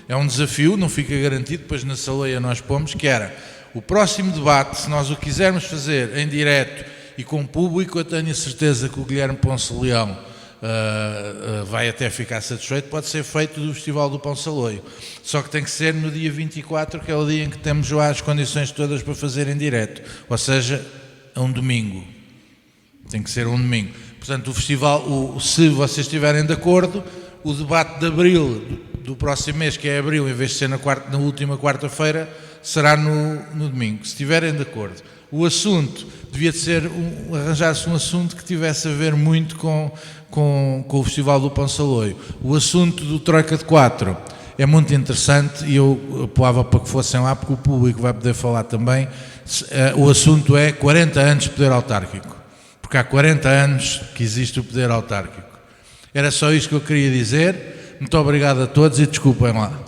é um desafio, não fica garantido, depois na Saleia nós pomos, que era o próximo debate, se nós o quisermos fazer em direto e com público, eu tenho a certeza que o Guilherme Ponce Leão vai até ficar satisfeito, pode ser feito do Festival do Pão Saloio. Só que tem que ser no dia 24, que é o dia em que temos lá as condições todas para fazer em direto, ou seja, é um domingo. Tem que ser um domingo. Portanto, o festival, se vocês estiverem de acordo, o debate de abril, do próximo mês, que é abril, em vez de ser na última quarta-feira, será no domingo, se estiverem de acordo. O assunto devia de ser, arranjar-se um assunto que tivesse a ver muito com o Festival do Pão Saloio. O assunto do Troika de 4 é muito interessante e eu apoiava para que fossem lá, porque o público vai poder falar também. O assunto é 40 anos de poder autárquico, porque há 40 anos que existe o poder autárquico. Era só isto que eu queria dizer. Muito obrigado a todos e desculpem lá.